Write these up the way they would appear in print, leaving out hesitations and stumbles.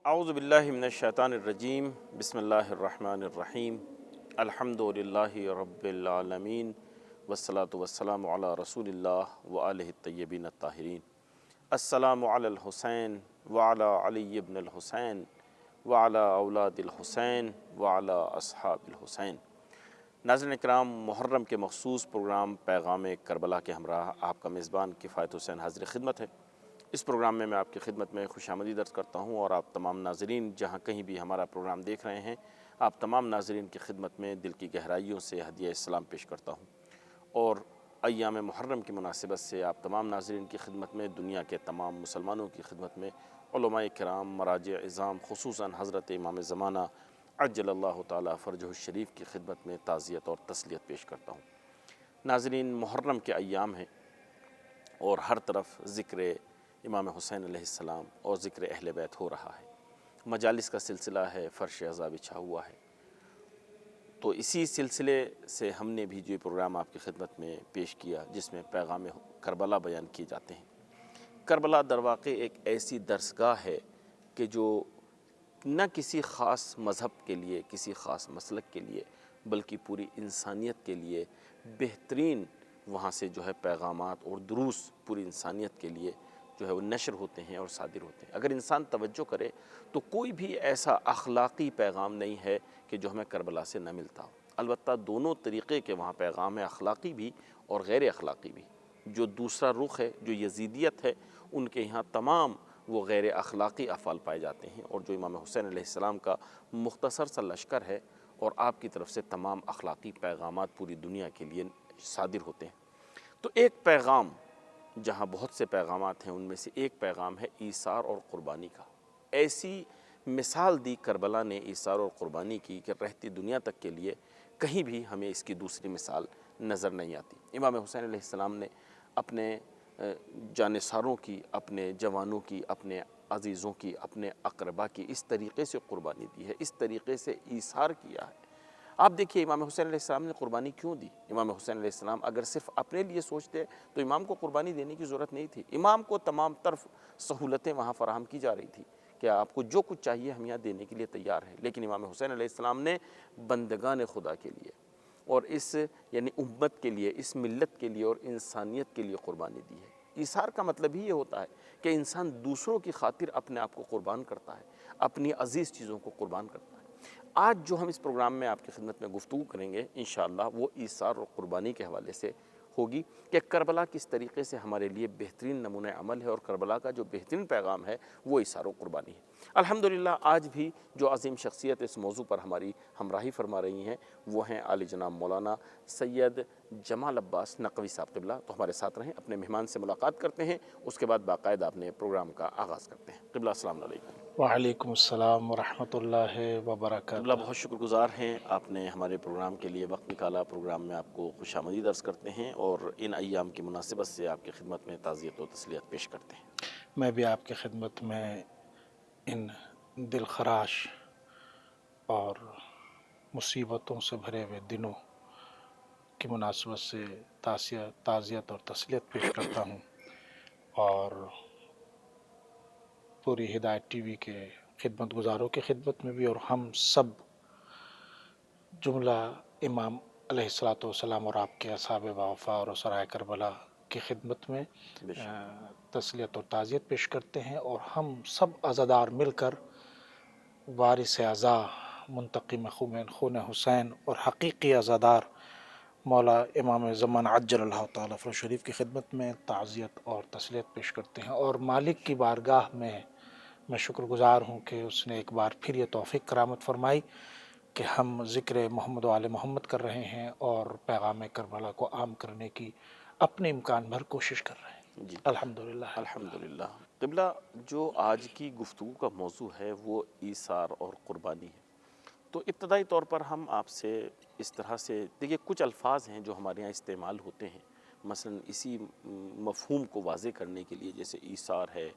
اعوذ باللہ من الشیطان الرجیم بسم اللہ الرحمن الرحیم الحمدللہ رب العالمین والصلاة والسلام علی رسول اللہ وآلہ الطیبین الطاہرین۔ السلام علی الحسین وعلی علی ابن الحسین وعلی اولاد الحسین وعلی اصحاب الحسین۔ ناظرین اکرام، محرم کے مخصوص پروگرام پیغام کربلا کے ہمراہ آپ کا میزبان کفایت حسین حاضر خدمت ہے۔ اس پروگرام میں آپ کی خدمت میں خوش آمدید عرض کرتا ہوں، اور آپ تمام ناظرین جہاں کہیں بھی ہمارا پروگرام دیکھ رہے ہیں، آپ تمام ناظرین کی خدمت میں دل کی گہرائیوں سے ہدیہ اسلام پیش کرتا ہوں، اور ایام محرم کی مناسبت سے آپ تمام ناظرین کی خدمت میں، دنیا کے تمام مسلمانوں کی خدمت میں، علماء کرام، مراجع عظام، خصوصاً حضرت امام زمانہ عجل اللہ تعالیٰ فرجہ الشریف کی خدمت میں تعزیت اور تسلیت پیش کرتا ہوں۔ ناظرین، محرم کے ایام ہیں اور ہر طرف ذکر امام حسین علیہ السلام اور ذکر اہل بیت ہو رہا ہے، مجالس کا سلسلہ ہے، فرش عزا بچھا ہوا ہے۔ تو اسی سلسلے سے ہم نے بھی جو یہ پروگرام آپ کی خدمت میں پیش کیا، جس میں پیغام کربلا بیان کیے جاتے ہیں۔ کربلا در واقع ایک ایسی درسگاہ ہے کہ جو نہ کسی خاص مذہب کے لیے، کسی خاص مسلک کے لیے، بلکہ پوری انسانیت کے لیے بہترین وہاں سے جو ہے پیغامات اور دروس پوری انسانیت کے لیے جو ہے وہ نشر ہوتے ہیں اور صادر ہوتے ہیں۔ اگر انسان توجہ کرے تو کوئی بھی ایسا اخلاقی پیغام نہیں ہے کہ جو ہمیں کربلا سے نہ ملتا ہو۔ البتہ دونوں طریقے کے وہاں پیغام ہے، اخلاقی بھی اور غیر اخلاقی بھی۔ جو دوسرا رخ ہے، جو یزیدیت ہے، ان کے یہاں تمام وہ غیر اخلاقی افعال پائے جاتے ہیں، اور جو امام حسین علیہ السلام کا مختصر سا لشکر ہے، اور آپ کی طرف سے تمام اخلاقی پیغامات پوری دنیا کے لیے صادر ہوتے ہیں۔ تو ایک پیغام، جہاں بہت سے پیغامات ہیں، ان میں سے ایک پیغام ہے ایثار اور قربانی کا۔ ایسی مثال دی کربلا نے ایثار اور قربانی کی کہ رہتی دنیا تک کے لیے کہیں بھی ہمیں اس کی دوسری مثال نظر نہیں آتی۔ امام حسین علیہ السلام نے اپنے جانثاروں کی، اپنے جوانوں کی، اپنے عزیزوں کی، اپنے اقربا کی اس طریقے سے قربانی دی ہے، اس طریقے سے ایثار کیا ہے۔ آپ دیکھیے امام حسین علیہ السلام نے قربانی کیوں دی؟ امام حسین علیہ السلام اگر صرف اپنے لیے سوچتے تو امام کو قربانی دینے کی ضرورت نہیں تھی۔ امام کو تمام طرف سہولتیں وہاں فراہم کی جا رہی تھی کہ آپ کو جو کچھ چاہیے ہم یہاں دینے کے لیے تیار ہیں، لیکن امام حسین علیہ السلام نے بندگان خدا کے لیے اور اس یعنی امت کے لیے، اس ملت کے لیے اور انسانیت کے لیے قربانی دی ہے۔ ایثار کا مطلب ہی یہ ہوتا ہے کہ انسان دوسروں کی خاطر اپنے آپ کو قربان کرتا ہے، اپنی عزیز چیزوں کو قربان کرتا ہے۔ آج جو ہم اس پروگرام میں آپ کی خدمت میں گفتگو کریں گے انشاءاللہ، وہ ایثار اور قربانی کے حوالے سے ہوگی کہ کربلا کس طریقے سے ہمارے لیے بہترین نمونہ عمل ہے، اور کربلا کا جو بہترین پیغام ہے وہ ایثار و قربانی ہے۔ الحمدللہ آج بھی جو عظیم شخصیت اس موضوع پر ہماری ہمراہی فرما رہی ہیں وہ ہیں عالی جناب مولانا سید جمال عباس نقوی صاحب قبلہ۔ تو ہمارے ساتھ رہیں، اپنے مہمان سے ملاقات کرتے ہیں، اس کے بعد باقاعدہ اپنے پروگرام کا آغاز کرتے ہیں۔ قبلہ السلام علیکم۔ وعلیکم السلام ورحمۃ اللہ قبلہ وبرکاتہ۔ بہت شکر گزار ہیں، آپ نے ہمارے پروگرام کے لیے وقت نکالا۔ پروگرام میں آپ کو خوش آمدید عرض کرتے ہیں، اور ان ایام کی مناسبت سے آپ کی خدمت میں تعزیت و تسلیت پیش کرتے ہیں۔ میں بھی آپ کی خدمت میں ان دل خراش اور مصیبتوں سے بھرے ہوئے دنوں کی مناسبت سے تعزیت اور تسلیت پیش کرتا ہوں، اور پوری ہدایت ٹی وی کے خدمت گزاروں کی خدمت میں بھی، اور ہم سب جملہ امام علیہ الصلاۃ والسلام اور آپ کے اصحاب وفا اور اسرائے کربلا کی خدمت میں بے شک تسلیت اور تعزیت پیش کرتے ہیں، اور ہم سب عزادار مل کر وارث اعضا، منتقم خون حسین اور حقیقی عزادار مولا امام زمان عجل اللہ تعالیٰ فرج شریف کی خدمت میں تعزیت اور تسلیت پیش کرتے ہیں، اور مالک کی بارگاہ میں شکر گزار ہوں کہ اس نے ایک بار پھر یہ توفیق کرامت فرمائی کہ ہم ذکر محمد و آل محمد کر رہے ہیں اور پیغام کربلا کو عام کرنے کی اپنے امکان بھر کوشش کر رہے ہیں۔ جی، الحمدللہ رب العالمین۔ الحمدللہ۔ قبلہ، جو آج کی گفتگو کا موضوع ہے وہ ایثار اور قربانی ہے۔ تو ابتدائی طور پر ہم آپ سے اس طرح سے دیکھیے، کچھ الفاظ ہیں جو ہمارے یہاں استعمال ہوتے ہیں، مثلا اسی مفہوم کو واضح کرنے کے لیے، جیسے ایثار ہے،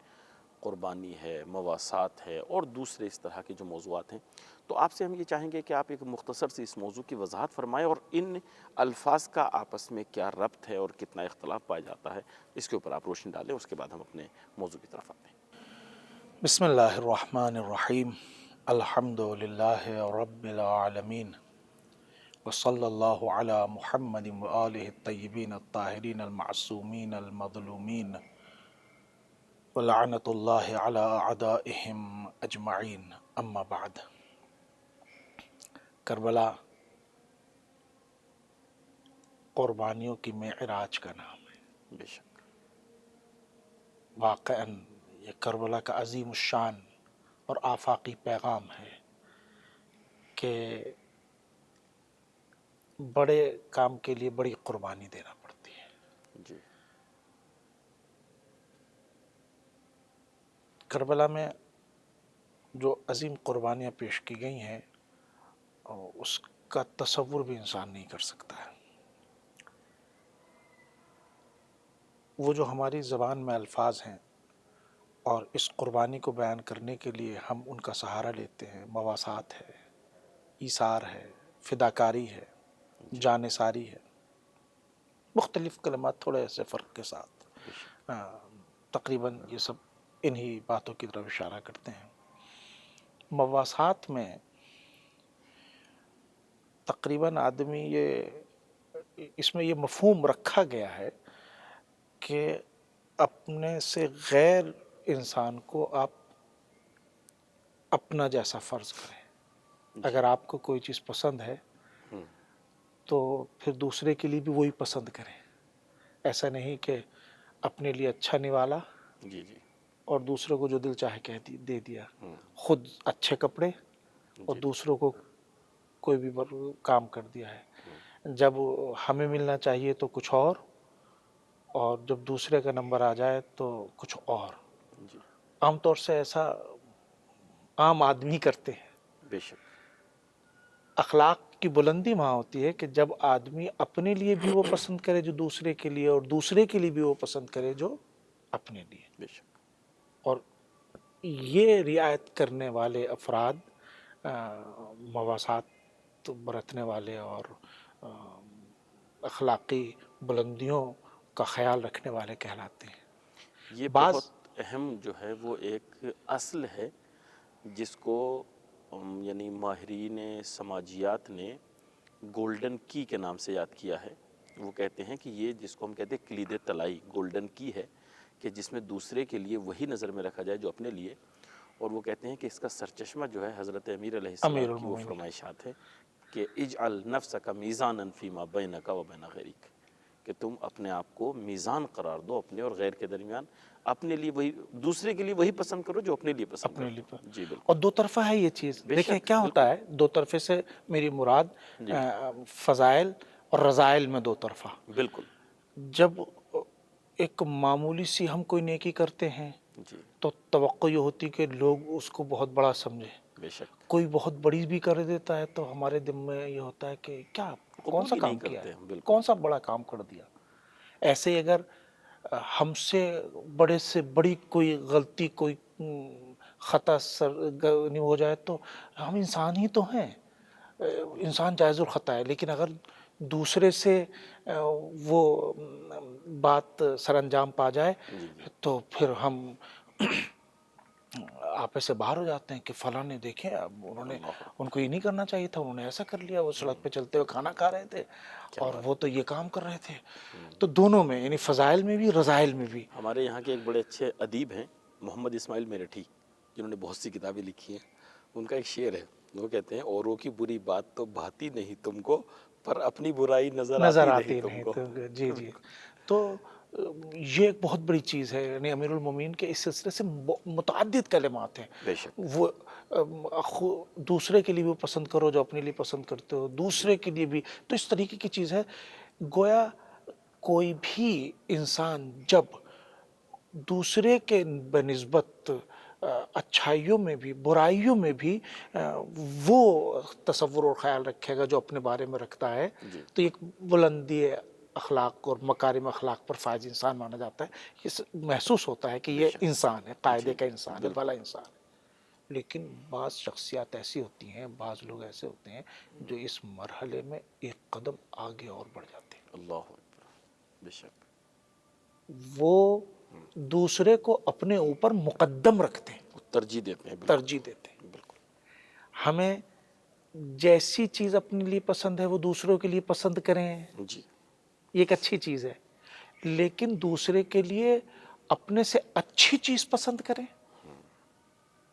قربانی ہے، مواسات ہے، اور دوسرے اس طرح کے جو موضوعات ہیں۔ تو آپ سے ہم یہ چاہیں گے کہ آپ ایک مختصر سی اس موضوع کی وضاحت فرمائیں، اور ان الفاظ کا آپس میں کیا ربط ہے اور کتنا اختلاف پایا جاتا ہے، اس کے اوپر آپ روشنی ڈالیں، اس کے بعد ہم اپنے موضوع کی طرف آتے ہیں۔ بسم اللہ الرحمن الرحیم الحمد للہ رب العالمین وصلی اللہ علی محمد وآلہ الطیبین الطاہرین المعصومین المظلومین ولعنت اللہ علی اعدائہم اجمعین اما بعد۔ کربلا قربانیوں کی معراج کا نام ہے۔ بے شک واقعاً یہ کربلا کا عظیم الشان اور آفاقی پیغام ہے کہ بڑے کام کے لیے بڑی قربانی دینا پڑتی ہے۔ جی کربلا میں جو عظیم قربانیاں پیش کی گئی ہیں اس کا تصور بھی انسان نہیں کر سکتا ہے۔ وہ جو ہماری زبان میں الفاظ ہیں اور اس قربانی کو بیان کرنے کے لیے ہم ان کا سہارا لیتے ہیں، مواسات ہے، ایثار ہے، فداکاری ہے، جانثاری ہے، مختلف کلمات تھوڑے ایسے فرق کے ساتھ بے شک تقریباً یہ سب انہی باتوں کی طرف اشارہ کرتے ہیں۔ مواسات میں تقریباً آدمی اس میں یہ مفہوم رکھا گیا ہے کہ اپنے سے غیر انسان کو آپ اپنا جیسا فرض کریں۔ اگر آپ کو کوئی چیز پسند ہے تو پھر دوسرے کے لیے بھی وہی پسند کریں۔ ایسا نہیں کہ اپنے لیے اچھا نوالا جی جی اور دوسروں کو جو دل چاہے دے دیا، خود اچھے کپڑے اور دوسروں کو کوئی بھی کام کر دیا ہے۔ جب ہمیں ملنا چاہیے تو کچھ اور جب دوسرے کا نمبر آ جائے تو کچھ اور۔ جی عام طور سے ایسا عام آدمی کرتے ہیں۔ بے شک اخلاق کی بلندی وہاں ہوتی ہے کہ جب آدمی اپنے لیے بھی وہ پسند کرے جو دوسرے کے لیے، اور دوسرے کے لیے بھی وہ پسند کرے جو اپنے لیے۔ بے شک اور یہ رعایت کرنے والے افراد مواسات برتنے والے اور اخلاقی بلندیوں کا خیال رکھنے والے کہلاتے ہیں۔ یہ بعض بہت اہم جو ہے وہ ایک اصل ہے جس کو یعنی ماہرین سماجیات نے گولڈن کی کے نام سے یاد کیا ہے۔ وہ کہتے ہیں کہ یہ جس کو ہم کہتے ہیں کلید طلائی، گولڈن کی ہے کہ جس میں دوسرے کے لیے وہی نظر میں رکھا جائے جو اپنے لیے۔ اور وہ کہتے ہیں کہ اس کا سرچشمہ جو ہے حضرت امیر علیہ امیر السلام کی وہ المومنین فرمائشات ہے کہ اجعل نفسک میزانا فیما بینک و بین غیرک، کہ تم اپنے آپ کو میزان قرار دو اپنے اور غیر کے درمیان، اپنے لیے وہی، دوسرے کے لیے وہی پسند کرو جو اپنے لیے پسند اپنے کرتے لیے ہو۔ جی بالکل اور دو طرفہ ہے یہ چیز۔ بے دیکھیں شک کیا ہوتا بالکل ہے، دو طرفے سے میری مراد جی فضائل اور رذائل میں دو طرفہ۔ بالکل جب ایک معمولی سی ہم کوئی نیکی کرتے ہیں جی تو توقع یہ ہوتی کہ لوگ اس کو بہت بڑا سمجھیں۔ بے شک کوئی بہت بڑی بھی کر دیتا ہے تو ہمارے دل میں یہ ہوتا ہے کہ کیا کون قبول سا ہی نہیں کام کیا کرتے ہے، ہم، بالکل کون سا بڑا کام کر دیا۔ ایسے ہی اگر ہم سے بڑے سے بڑی کوئی غلطی، کوئی خطا سرگنی ہو جائے تو ہم انسان ہی تو ہیں، انسان جائز الخطا ہے، لیکن اگر دوسرے سے وہ بات سر انجام پا جائے جی جی تو پھر ہم آپے سے باہر ہو جاتے ہیں کہ فلاں نے دیکھیں اب انہوں نے، اللہ ان کو یہ نہیں کرنا چاہیے تھا، انہوں نے ایسا کر لیا، وہ سڑک پہ چلتے ہوئے کھانا کھا رہے تھے کیا اور بات وہ تو یہ کام کر رہے تھے۔ تو دونوں میں یعنی فضائل میں بھی رذائل میں بھی۔ ہمارے یہاں کے ایک بڑے اچھے ادیب ہیں محمد اسماعیل میرٹھی، جنہوں نے بہت سی کتابیں لکھی ہیں۔ ان کا ایک شعر ہے، وہ کہتے ہیں اوروں کی بری بات تو بھاتی نہیں تم کو، پر اپنی برائی نظر نظر آتی آتی نہیں تم نہیں کو۔ تو جی جی۔ تو یہ ایک بہت بڑی چیز ہے، یعنی امیر المومنین کے اس سلسلے سے متعدد کلمات ہیں۔ بے شک وہ دوسرے کے لیے بھی پسند کرو جو اپنے لیے پسند کرتے ہو، دوسرے کے لیے بھی، تو اس طریقے کی چیز ہے۔ گویا کوئی بھی انسان جب دوسرے کے بنسبت اچھائیوں میں بھی برائیوں میں بھی وہ تصور اور خیال رکھے گا جو اپنے بارے میں رکھتا ہے جی تو ایک بلندی اخلاق اور مکارم اخلاق پر فائز انسان مانا جاتا ہے۔ یہ محسوس ہوتا ہے کہ بے یہ شک انسان ہے، قاعدے جی کا انسان ہے، بالکل بھلا انسان ہے۔ لیکن بعض شخصیات ایسی ہوتی ہیں، بعض لوگ ایسے ہوتے ہیں جو اس مرحلے میں ایک قدم آگے اور بڑھ جاتے ہیں۔ اللہ اکبر بے شک وہ دوسرے کو اپنے اوپر مقدم رکھتے ہیں۔ ترجیح دیتے ہیں، بالکل ترجیح دیتے ہیں. بالکل. ہمیں جیسی چیز اپنے لیے پسند ہے وہ دوسروں کے لیے پسند کریں، جی یہ ایک اچھی چیز ہے. لیکن دوسرے کے لیے اپنے سے اچھی چیز پسند کریں،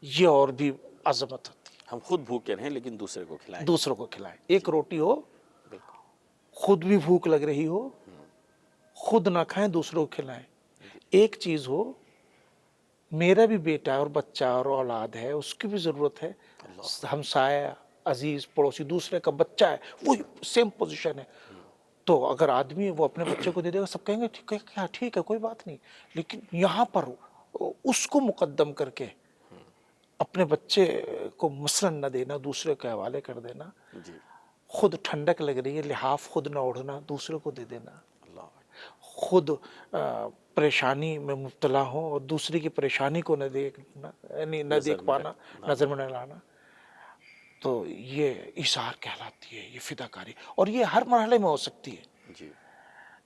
یہ اور بھی عظمت ہوتی ہے. ہم خود بھوکے رہیں لیکن دوسرے کو کھلائیں. دوسروں کو کھلائیں. ایک روٹی ہو، بالکل. خود بھی بھوک لگ رہی ہو، خود نہ کھائیں دوسروں کو کھلائیں. ایک چیز ہو، میرا بھی بیٹا اور بچہ اور اولاد ہے، اس کی بھی ضرورت ہے، ہمسایہ عزیز پڑوسی دوسرے کا بچہ ہے، وہی سیم پوزیشن ہے، تو اگر آدمی وہ اپنے بچے کو دے دے گا سب کہیں گے ٹھیک ہے، کیا ٹھیک ہے کوئی بات نہیں. لیکن یہاں پر اس کو مقدم کر کے اپنے بچے کو مثلاً نہ دینا، دوسرے کے حوالے کر دینا. جی خود ٹھنڈک لگ رہی ہے، لحاف خود نہ اوڑھنا، دوسرے کو دے دینا. اللہ. خود پریشانی میں مبتلا ہوں اور دوسری کی پریشانی کو نہ دیکھنا، یعنی نہ دیکھ پانا، نظر میں نہ لانا، تو یہ ایثار کہلاتی ہے، یہ فداکاری. اور یہ ہر مرحلے میں ہو سکتی ہے. جی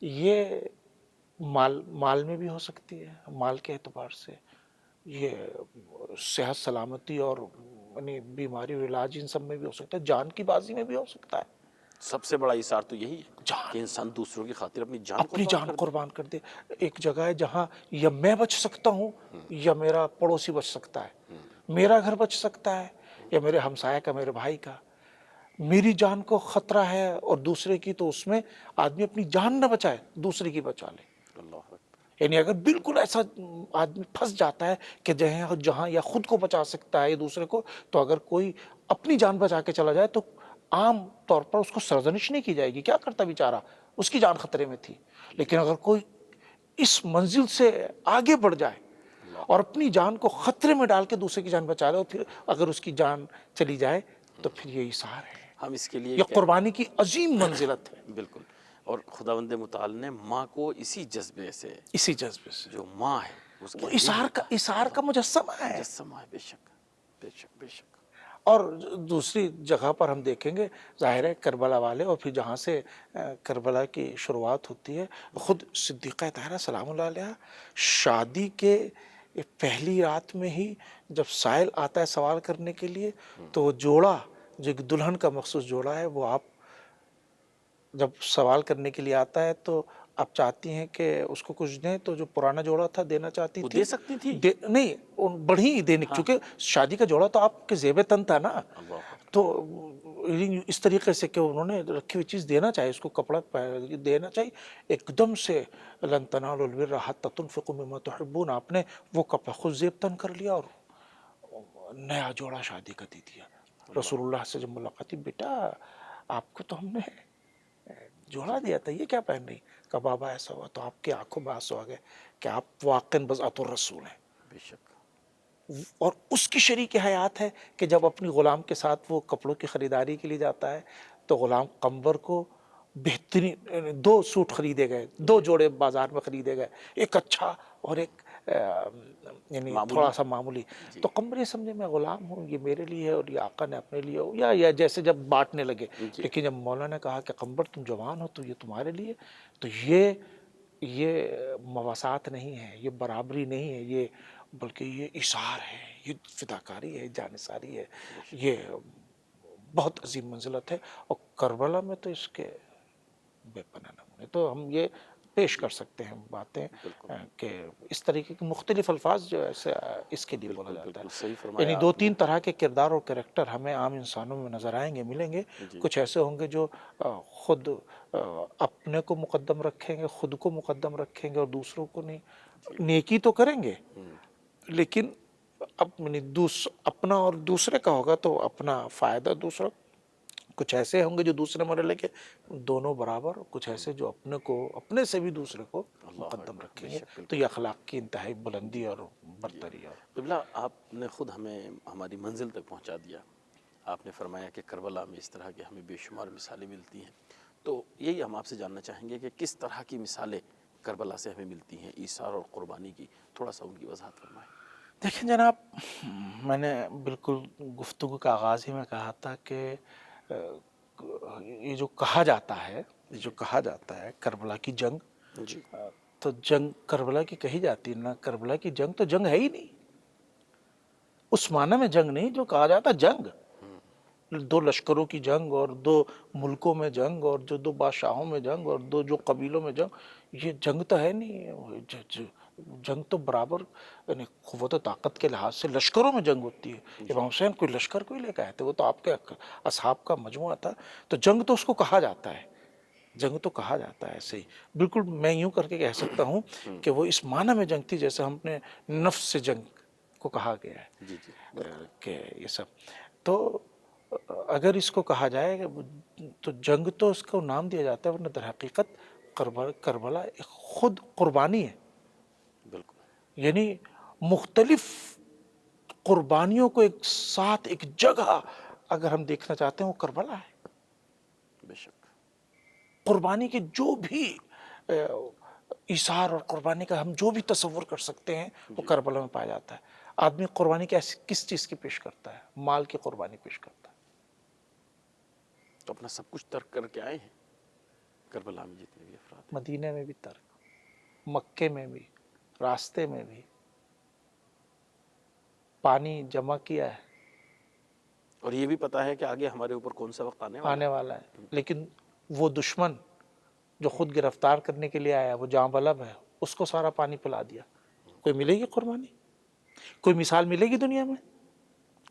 یہ مال میں بھی ہو سکتی ہے، مال کے اعتبار سے. یہ صحت سلامتی اور یعنی بیماری و علاج ان سب میں بھی ہو سکتا ہے. جان کی بازی میں بھی ہو سکتا ہے. سب سے بڑا ایثار تو یہی ہے جان، کہ انسان دوسروں کی خاطر اپنی جان اپنی جان قربان کر دے. ایک جگہ ہے جہاں یا میں بچ سکتا ہوں یا میرا پڑوسی بچ سکتا ہے، میرا گھر بچ سکتا ہے یا میرے ہمسایہ کا، میرے بھائی کا. میری جان کو خطرہ ہے اور دوسرے کی، تو اس میں آدمی اپنی جان نہ بچائے، دوسرے کی بچا لے. اللہ اکبر. یعنی اگر بالکل ایسا آدمی پھنس جاتا ہے کہ جہاں یا خود کو بچا سکتا ہے یا دوسرے کو، تو اگر کوئی اپنی جان بچا کے چلا جائے تو عام طور پر اس کو سرزنش نہیں کی جائے گی، کیا کرتا بیچارہ، اس کی جان خطرے میں تھی. لیکن اگر کوئی اس منزل سے آگے بڑھ جائے اور اپنی جان کو خطرے میں ڈال کے دوسرے کی جان بچا لے، اور پھر اگر اس کی جان چلی جائے تو پھر یہ ایثار ہے، ہم اس کے لیے یہ قربانی کی عظیم منزلت ہے. بالکل. اور خداوند متعال نے ماں کو اسی جذبے سے، اسی جذبے سے جو ماں ہے اس وہ کے ایثار کا مجسمہ ہے. مجسمہ ہے. بے شک بے شک بے شک. اور دوسری جگہ پر ہم دیکھیں گے، ظاہر ہے کربلا والے، اور پھر جہاں سے کربلا کی شروعات ہوتی ہے، خود صدیقہ طاہرہ سلام اللہ علیہ شادی کے پہلی رات میں ہی جب سائل آتا ہے سوال کرنے کے لیے، تو وہ جوڑا جو ایک دلہن کا مخصوص جوڑا ہے، وہ آپ جب سوال کرنے کے لیے آتا ہے تو آپ چاہتی ہیں کہ اس کو کچھ دیں، تو جو پرانا جوڑا تھا دینا چاہتی وہ تھی، دے سکتی تھی. نہیں بڑھی دینے، کیونکہ شادی کا جوڑا تو آپ کے زیب تن تھا نا. اللہ اکبر. تو اس طریقے سے کہ انہوں نے رکھی ہوئی چیز دینا چاہیے، اس کو کپڑا دینا چاہیے. ایک دم سے لن تنالوا البر حتی تنفقوا مما تحبون، آپ نے وہ کپڑا خود زیب تن کر لیا اور نیا جوڑا شادی کا دے دیا. رسول اللہ سے جب ملاقات کی، بیٹا آپ کو تو ہم نے جوڑا دیا تھا، یہ کیا پہن رہی؟ کہ بابا ایسا ہوا، تو آپ کی آنکھوں میں آنسو آ گئے کہ آپ واقعاً بضعۃ الرسول ہیں. بے شک. اور اس کی شریک حیات ہے کہ جب اپنی غلام کے ساتھ وہ کپڑوں کی خریداری کے لیے جاتا ہے، تو غلام قنبر کو بہترین 2 سوٹ خریدے گئے، 2 جوڑے بازار میں خریدے گئے، ایک اچھا اور ایک یعنی تھوڑا سا معمولی. تو قنبر یہ سمجھے میں غلام ہوں، یہ میرے لیے ہے اور یہ آقا نے اپنے لیے ہو، یا جیسے جب بانٹنے لگے. لیکن جب مولا نے کہا کہ قنبر تم جوان ہو تو یہ تمہارے لیے، تو یہ مواسات نہیں ہے، یہ برابری نہیں ہے، یہ بلکہ یہ ایثار ہے، یہ فداکاری ہے، جانثاری ہے. یہ بہت عظیم منزلت ہے. اور کربلا میں تو اس کے بے پناہ نمونے. تو ہم یہ پیش کر سکتے ہیں باتیں کہ اس طریقے کے مختلف الفاظ جو ایسے اس کے لیے بولا جاتا ہے. صحیح فرمایا. یعنی 2-3 طرح کے کردار اور کریکٹر ہمیں عام انسانوں میں نظر آئیں گے، ملیں گے. کچھ ایسے ہوں گے جو خود اپنے کو مقدم رکھیں گے، خود کو مقدم رکھیں گے اور دوسروں کو نہیں. نیکی تو کریں گے لیکن اپنا اور دوسرے کا ہوگا تو اپنا فائدہ دوسرا. کچھ ایسے ہوں گے جو دوسرے مرحلے کے دونوں برابر، کچھ ایسے جو اپنے سے بھی دوسرے کو مقدم رکھیں گے. تو یہ اخلاق کی انتہائی بلندی اور برتری. اور قبلہ آپ نے خود ہمیں ہماری منزل تک پہنچا دیا. آپ نے فرمایا کہ کربلا میں اس طرح کے ہمیں بے شمار مثالیں ملتی ہیں. تو یہی ہم آپ سے جاننا چاہیں گے کہ کس طرح کی مثالیں کربلا سے ہمیں ملتی ہیں ایثار اور قربانی کی، تھوڑا سا ان کی وضاحت فرمائیں. دیکھیں جناب، میں نے بالکل گفتگو کا آغاز ہی میں کہا تھا کہ یہ جو کہا جاتا ہے کربلا کی جنگ، تو جنگ کربلا کی کہی جاتی ہے نا، کربلا کی جنگ تو جنگ ہے ہی نہیں. اس معنی میں جنگ نہیں جو کہا جاتا جنگ، دو لشکروں کی جنگ اور دو ملکوں میں جنگ اور جو دو بادشاہوں میں جنگ اور دو جو قبیلوں میں جنگ، یہ جنگ تو ہے نہیں۔ جنگ تو برابر یعنی قوت و طاقت کے لحاظ سے لشکروں میں جنگ ہوتی ہے۔ امام حسین کوئی لشکر کوئی لے کے آئے تھے، وہ تو آپ کے اصحاب کا مجموعہ تھا، تو جنگ تو اس کو کہا جاتا ہے، جنگ تو کہا جاتا ہے ایسے ہی۔ بالکل میں یوں کر کے کہہ سکتا ہوں کہ وہ اس معنی میں جنگ تھی جیسے ہم نے نفس سے جنگ کو کہا گیا ہے جی جی کہ یہ سب۔ تو اگر اس کو کہا جائے تو جنگ تو اس کو نام دیا جاتا ہے، ورنہ در حقیقت کربلا ایک خود قربانی ہے، بالکل یعنی مختلف قربانیوں کو ایک ساتھ ایک جگہ اگر ہم دیکھنا چاہتے ہیں وہ کربلا ہے۔ بے شک قربانی کے جو بھی ایثار اور قربانی کا ہم جو بھی تصور کر سکتے ہیں وہ کربلا میں پایا جاتا ہے۔ آدمی قربانی کس چیز کی پیش کرتا ہے؟ مال کی قربانی پیش کرتا ہے۔ تو اپنا سب کچھ ترک کر کے آئے ہیں کربلا میں جتنے بھی افراد ہیں۔ مدینے میں بھی ترک، مکے میں بھی، راستے میں بھی پانی جمع کیا ہے، اور یہ بھی پتا ہے کہ آگے ہمارے اوپر کون سا وقت آنے والا ہے، لیکن وہ دشمن جو خود گرفتار کرنے کے لیے آیا وہ جاں بلب ہے، اس کو سارا پانی پلا دیا۔ کوئی ملے گی قربانی؟ کوئی مثال ملے گی دنیا میں؟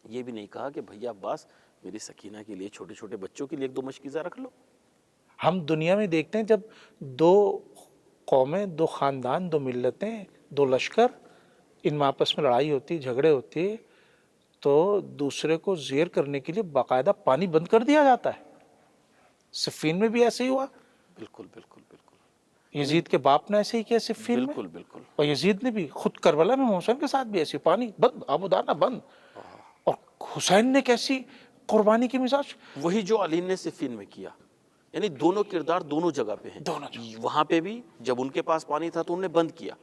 یہ بھی نہیں کہا کہ بھیا عباس میری سکینہ کے لیے چھوٹے چھوٹے بچوں کے لیے ایک دو مشکیزہ رکھ لو۔ ہم دنیا میں دیکھتے ہیں جب دو قومیں، دو خاندان، دو ملتیں، دو لشکر، ان میں آپس میں لڑائی ہوتی، جھگڑے ہوتی، تو دوسرے کو زیر کرنے کے لیے باقاعدہ پانی بند کر دیا جاتا ہے۔ صفین میں بھی ایسے ہی ہوا، بالکل بالکل بالکل یزید کے باپ نے ایسے ہی کیا صفین میں، بالکل بالکل اور یزید نے بھی خود کربلا میں حسین کے ساتھ بھی ایسے پانی بند، آب و دانہ بند۔ اور حسین نے کیسی قربانی کی مزاج، وہی جو علی نے صفین میں کیا، یعنی دونوں کردار دونوں جگہ پہ ہیں۔ دونوں جگہ۔ وہاں پہ بھی جب ان کے پاس پانی تھا تو انہوں نے بند کیا،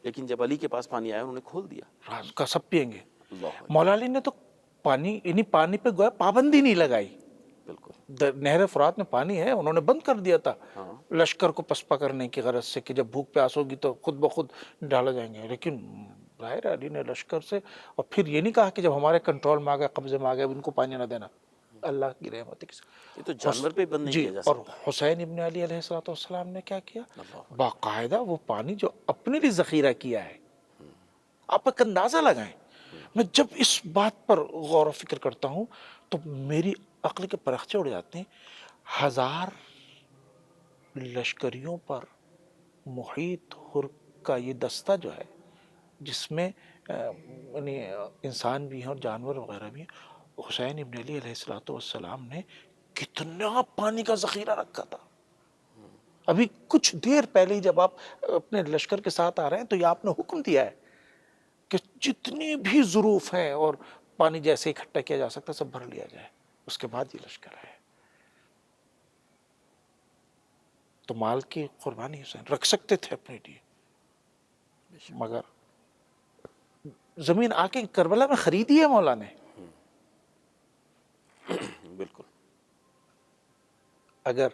لیکن جب علی کے پاس پانی آیا انہوں نے کھول دیا۔ راز کا سب پئیں گے۔ اللہ مولا علی نے تو پانی یعنی پانی پہ گویا پابندی نہیں لگائی۔ بالکل نہر فرات میں پانی ہے، انہوں نے بند کر دیا تھا ہاں لشکر کو پسپا کرنے کی غرض سے کہ جب بھوک پیاس ہوگی تو خود بخود ڈالا جائیں گے، لیکن ظاہر ہے علی نے لشکر سے، اور پھر یہ نہیں کہا کہ جب ہمارے کنٹرول میں آ گئے، قبضے میں آ گئے، ان کو پانی نہ دینا، اللہ کی رحمت ہے۔ یہ تو جانور پہ بند نہیں جی، کیا جا اور سکتا۔ حسین ابن علی علیہ الصلوۃ والسلام نے کیا کیا؟ اللہ باقاعدہ وہ پانی جو اپنے لیے ذخیرہ کیا ہے، آپ ایک اندازہ لگائیں۔ میں جب اس بات پر غور و فکر کرتا ہوں تو میری عقل کے پرخچے اڑ جاتے ہیں۔ 1000 لشکریوں پر محیط حر کا یہ دستہ جو ہے، جس میں یعنی انسان بھی ہیں اور جانور وغیرہ بھی ہیں، حسین ابن علی علیہ الصلوۃ والسلام نے کتنا پانی کا ذخیرہ رکھا تھا۔ ابھی کچھ دیر پہلے ہی جب آپ اپنے لشکر کے ساتھ آ رہے ہیں تو یہ آپ نے حکم دیا ہے کہ جتنی بھی ظروف ہیں اور پانی جیسے اکٹھا کیا جا سکتا سب بھر لیا جائے، اس کے بعد یہ لشکر ہے۔ تو مال کی قربانی حسین رکھ سکتے تھے اپنے لیے، مگر زمین آ کے کربلا میں خریدی ہے مولا نے۔ بالکل اگر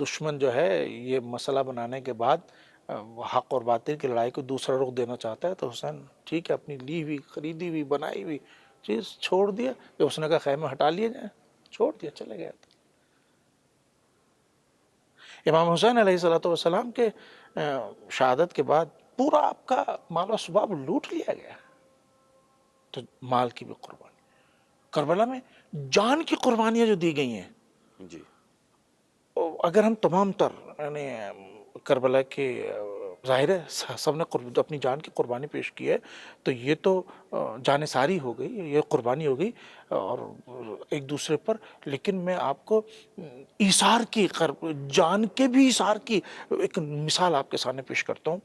دشمن جو ہے یہ مسئلہ بنانے کے بعد حق اور باطل کی لڑائی کو دوسرا رخ دینا چاہتا ہے تو حسین ٹھیک ہے، اپنی لی ہوئی، خریدی ہوئی، بنائی ہوئی چیز چھوڑ دیا، جب اس نے کہا خیمے ہٹا لیے جائیں، چھوڑ دیا، چلے گیا۔ امام حسین علیہ الصلوۃ والسلام کے شہادت کے بعد پورا آپ کا مال و اسباب لوٹ لیا گیا، تو مال کی بھی قربانی۔ کربلا میں جان کی قربانیاں جو دی گئی ہیں، جی اگر ہم تمام تر یعنی کربلا کے ظاہر ہے سب نے اپنی جان کی قربانی پیش کی ہے، تو یہ تو جان ساری ہو گئی، یہ قربانی ہو گئی اور ایک دوسرے پر، لیکن میں آپ کو ایثار کی، جان کے بھی ایثار کی ایک مثال آپ کے سامنے پیش کرتا ہوں۔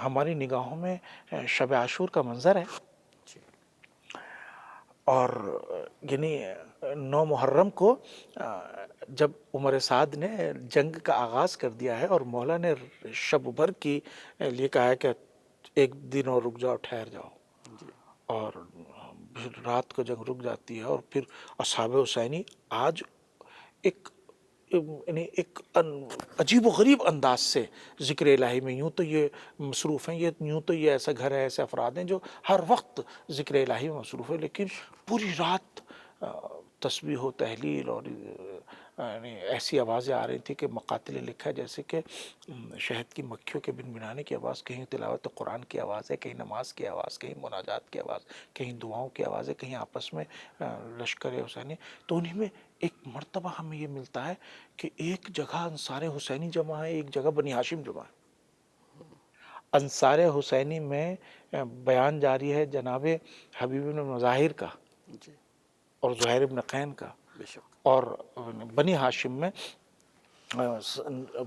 ہماری نگاہوں میں شب عاشور کا منظر ہے، اور یعنی 9 محرم کو جب عمر سعد نے جنگ کا آغاز کر دیا ہے اور مولا نے شب بھر کی لیے کہا ہے کہ ایک دن اور رک جاؤ، ٹھہر جاؤ، اور پھر رات کو جنگ رک جاتی ہے، اور پھر اصحاب حسینی آج ایک یعنی ایک عجیب و غریب انداز سے ذکر الہی میں یوں تو یہ مصروف ہیں، یوں تو یہ ایسا گھر ہے، ایسے افراد ہیں جو ہر وقت ذکر الہی میں مصروف ہے، لیکن پوری رات تسبیح و تحلیل اور یعنی ایسی آوازیں آ رہی تھی کہ مقاتل لکھا ہے جیسے کہ شہد کی مکھیوں کے بنبنانے کی آواز، کہیں تلاوت قرآن کی آواز ہے، کہیں نماز کی آواز، کہیں مناجات کی آواز، کہیں دعاؤں کی آواز ہے، کہیں آپس میں لشکر حسینی۔ تو انہی میں ایک مرتبہ ہمیں یہ ملتا ہے کہ ایک جگہ انصار حسینی جمع ہے، ایک جگہ بنی ہاشم جمع ہے۔ انصار حسینی میں بیان جاری ہے جناب حبیب بن مظاہر کا جی اور زہیر بن قین کا، بے شک اور بنی ہاشم میں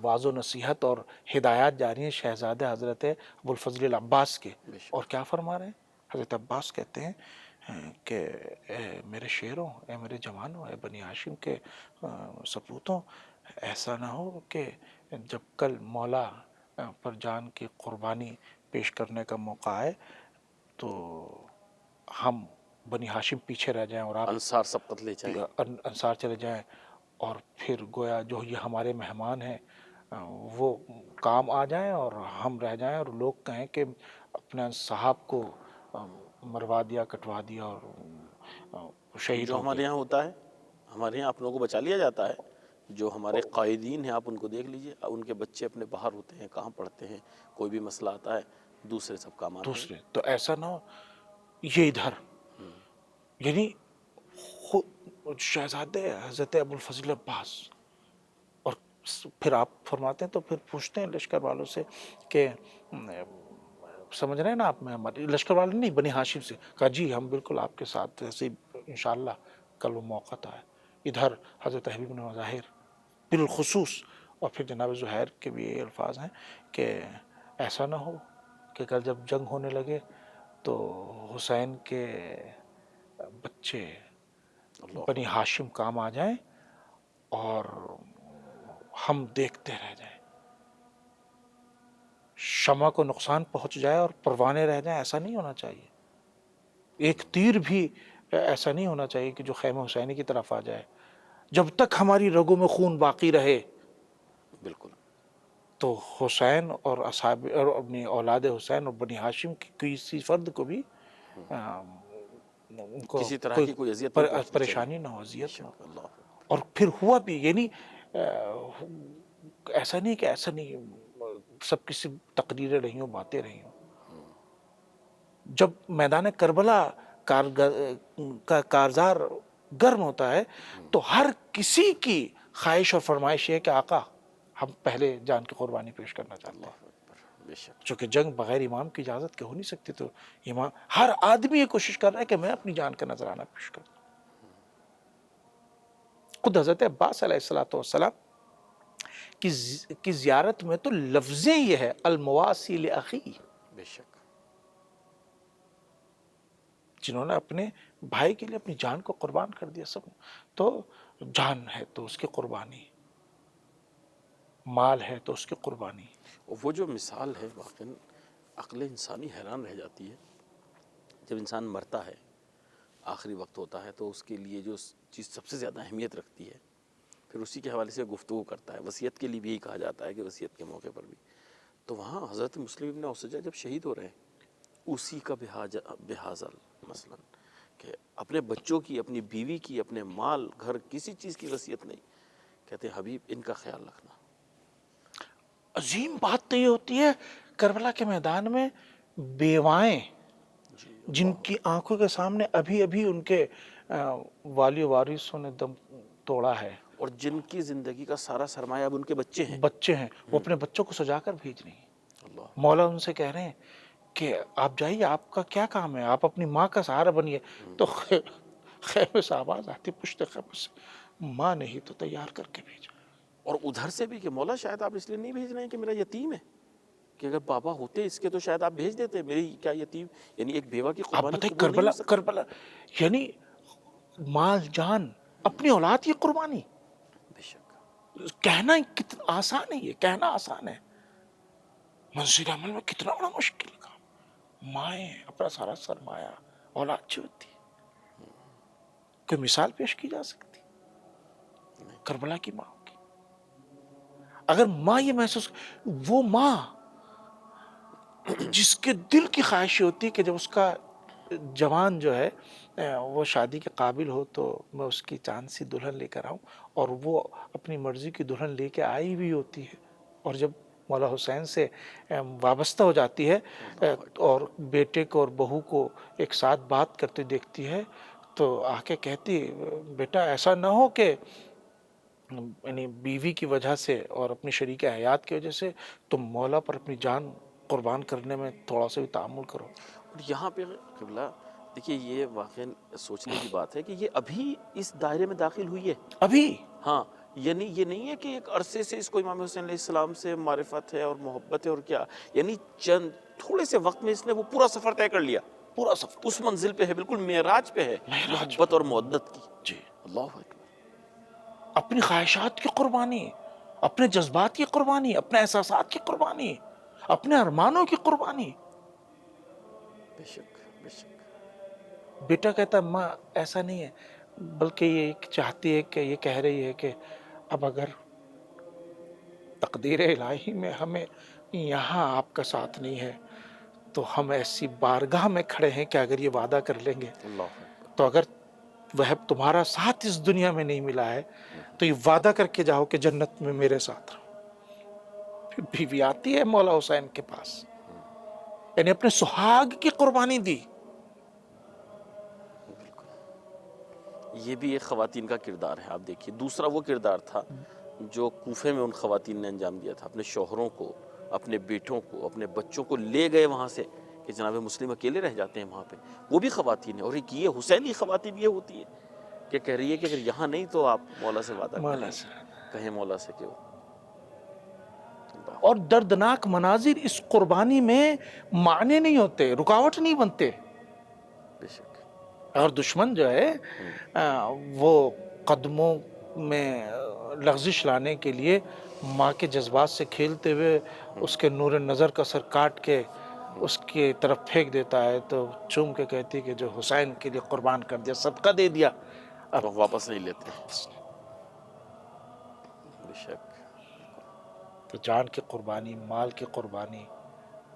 واض و نصیحت اور ہدایات جاری ہیں شہزادہ حضرت ابوالفضل العباس کے۔ بے شک اور کیا فرما رہے ہیں؟ حضرت عباس کہتے ہیں کہ اے میرے شیروں، اے میرے جوانوں، اے بنی ہاشم کے سپوتوں، ایسا نہ ہو کہ جب کل مولا پر جان کی قربانی پیش کرنے کا موقع آئے تو ہم بنی ہاشم پیچھے رہ جائیں اور آپ انصار سب قتلے جائیں۔ انصار چلے جائیں، اور پھر گویا جو یہ ہمارے مہمان ہیں وہ کام آ جائیں اور ہم رہ جائیں، اور لوگ کہیں کہ اپنے صاحب کو مروا دیا، کٹوا دیا اور شہید جو ہو گئے۔ ہمارے یہاں ہوتا ہے، ہمارے یہاں اپنوں کو بچا لیا جاتا ہے۔ جو ہمارے قائدین ہیں آپ ان کو دیکھ لیجئے، ان کے بچے اپنے باہر ہوتے ہیں، کہاں پڑھتے ہیں، کوئی بھی مسئلہ آتا ہے دوسرے سب کام آتے ہیں۔ دوسرے تو ایسا نہ ہو یہ ادھر، یعنی شہزادے حضرت ابوالفضل عباس، اور پھر آپ فرماتے ہیں تو پھر پوچھتے ہیں لشکر والوں سے کہ سمجھ رہے ہیں نا آپ، میں ہمارے لشکر والے نہیں، بنی ہاشم سے کہا جی ہم بالکل آپ کے ساتھ ایسے انشاءاللہ کل وہ موقع ہے۔ ادھر حضرت حبیب بن مظاہر بالخصوص، اور پھر جناب زہیر کے بھی یہ الفاظ ہیں کہ ایسا نہ ہو کہ کل جب جنگ ہونے لگے تو حسین کے بچے بنی ہاشم کام آ جائیں اور ہم دیکھتے رہ جائیں، شمع کو نقصان پہنچ جائے اور پروانے رہ جائیں۔ ایسا نہیں ہونا چاہیے، ایک تیر بھی ایسا نہیں ہونا چاہیے کہ جو خیمہ حسینی کی طرف آ جائے۔ جب تک ہماری رگوں میں خون باقی رہے بالکل تو حسین اور اصحاب اور اپنی اولاد حسین اور بنی ہاشم کی کسی فرد کو بھی ان کو کسی طرح کی کوئی اذیت نہیں پہنچنی چاہیے۔ پریشانی نہ ہو، بے اذیت نہ شک، ہو۔ اللہ اور پھر ہوا بھی، یعنی ایسا نہیں کہ ایسا نہیں سب کسی تقریریں رہی ہوں، باتیں رہی ہوں۔ جب میدان کربلا کا کارزار گرم ہوتا ہے تو ہر کسی کی خواہش اور فرمائش یہ ہے کہ آقا ہم پہلے جان کی قربانی پیش کرنا چاہتے ہیں، اکبر، بے شک چونکہ جنگ بغیر امام کی اجازت کے ہو نہیں سکتی، تو امام ہر آدمی یہ کوشش کر رہا ہے کہ میں اپنی جان کا نذرانہ پیش کروں۔ خود حضرت عباس علیہ السلام کی زیارت میں تو لفظیں یہ ہے المواسی لاخی، بے شک جنہوں نے اپنے بھائی کے لیے اپنی جان کو قربان کر دیا۔ سب تو جان ہے تو اس کی قربانی، مال ہے تو اس کی قربانی۔ اور وہ جو مثال ہے واقعاً عقل انسانی حیران رہ جاتی ہے۔ جب انسان مرتا ہے، آخری وقت ہوتا ہے، تو اس کے لیے جو چیز سب سے زیادہ اہمیت رکھتی ہے پھر اسی کے حوالے سے گفتگو کرتا ہے۔ وصیت کے لیے بھی یہی کہا جاتا ہے کہ وصیت کے موقع پر بھی، تو وہاں حضرت مسلم ابن اوسجہ جب شہید ہو رہے ہیں، اسی کا بحاظل مثلا کہ اپنے بچوں کی، اپنی بیوی کی، اپنے مال گھر، کسی چیز کی وصیت نہیں، کہتے ہیں حبیب ان کا خیال رکھنا۔ عظیم بات تو یہ ہوتی ہے کربلا کے میدان میں بیوائیں جی جن کی آنکھوں کے سامنے ابھی ابھی ان کے والی وارثوں نے دم توڑا ہے، اور جن کی زندگی کا سارا سرمایہ اب ان کے بچے ہیں۔ بچے ہیں، وہ اپنے بچوں کو سجا کر بھیج رہی ہیں۔ اللہ مولا ان سے کہہ رہے ہیں کہ آپ جائیے، آپ کا کیا کام ہے، آپ اپنی ماں کا سہارا بنیے۔ تو خیمے سے آواز آتی پشت خیمے سے، ماں نے ہی تو تیار کر کے بھیجا۔ اور ادھر سے بھی کہ مولا شاید آپ اس لیے نہیں بھیج رہے ہیں کہ میرا یتیم ہے، کہ اگر بابا ہوتے اس کے تو شاید آپ بھیج دیتے، میری کیا یتیم، یعنی ایک بیوہ کی آپ قربانی بتائیں قبول نہیں ہو سکتی۔ کربلا یعنی مال جان، اپنی اولاد کی قربانی، بے شک کہنا کتنا آسان ہے، یہ کہنا آسان ہے، منظر عمل میں کتنا بڑا مشکل کام۔ مائیں اپنا سارا سرمایہ اولاد چھوڑتی، کوئی مثال پیش کی جا سکتی کربلا کی ماں کی؟ اگر ماں یہ محسوس، وہ ماں جس کے دل کی خواہش ہوتی ہے کہ جب اس کا جوان جو ہے وہ شادی کے قابل ہو تو میں اس کی چاند سی دلہن لے کر آؤں، اور وہ اپنی مرضی کی دلہن لے کے آئی بھی ہوتی ہے، اور جب مولا حسین سے وابستہ ہو جاتی ہے اور بیٹے کو اور بہو کو ایک ساتھ بات کرتے دیکھتی ہے تو آ کے کہتی بیٹا ایسا نہ ہو کہ یعنی بیوی کی وجہ سے اور اپنی شریک حیات کی وجہ سے تم مولا پر اپنی جان قربان کرنے میں تھوڑا سا بھی تعامل کرو۔ اور یہاں پہ قبلہ دیکھیے یہ واقعی سوچنے کی بات ہے کہ یہ ابھی اس دائرے میں داخل ہوئی ہے ابھی ہاں، یعنی یہ نہیں ہے کہ ایک عرصے سے اس کو امام حسین علیہ السلام سے معرفت ہے اور محبت ہے اور کیا، یعنی چند تھوڑے سے وقت میں اس نے وہ پورا سفر طے کر لیا، پورا سفر اس منزل پہ ہے، بالکل معراج پہ ہے معراج محبت اور مودت کی۔ جی، اللہ اکبر، اپنی خواہشات کی قربانی، اپنے جذبات کی قربانی، اپنے احساسات کی قربانی، اپنے ارمانوں کی قربانی۔ بے شک بے شک، بیٹا کہتا ماں ایسا نہیں ہے، بلکہ یہ چاہتی ہے کہ یہ کہہ رہی ہے کہ اب اگر تقدیر الہی میں ہمیں یہاں آپ کا ساتھ نہیں ہے تو ہم ایسی بارگاہ میں کھڑے ہیں کہ اگر یہ وعدہ کر لیں گے اللہ اکبر، تو اگر وہ تمہارا ساتھ اس دنیا میں نہیں ملا ہے تو یہ وعدہ کر کے جاؤ کہ جنت میں میرے ساتھ رہو۔ پھر بیوی آتی ہے مولا حسین کے پاس، یعنی اپنے سہاگ کی قربانی دی۔ یہ بھی ایک خواتین کا کردار ہے۔ آپ دیکھیے دوسرا وہ کردار تھا جو کوفے میں ان خواتین نے انجام دیا تھا، اپنے شوہروں کو، اپنے بیٹوں کو، اپنے بچوں کو لے گئے وہاں سے کہ جناب مسلم اکیلے رہ جاتے ہیں وہاں پہ، وہ بھی خواتین ہیں، اور ایک یہ حسینی خواتین یہ ہوتی ہے کہ کہہ رہی ہے کہ اگر یہاں نہیں تو آپ مولا سے وعدہ مولا کریں، سے، کہیں مولا سے کہ وہ اللہ اور دردناک مناظر اس قربانی میں معنی نہیں ہوتے، رکاوٹ نہیں بنتے۔ بے شک، اور دشمن جو ہے وہ قدموں میں لغزش لانے کے لیے ماں کے جذبات سے کھیلتے ہوئے اس کے نور نظر کا سر کاٹ کے اس کی طرف پھینک دیتا ہے تو چوم کے کہتی کہ جو حسین کے لیے قربان کر دیا، صدقہ دے دیا، اب تو واپس نہیں لیتے، بے شک، تو جان کی قربانی، مال کی قربانی،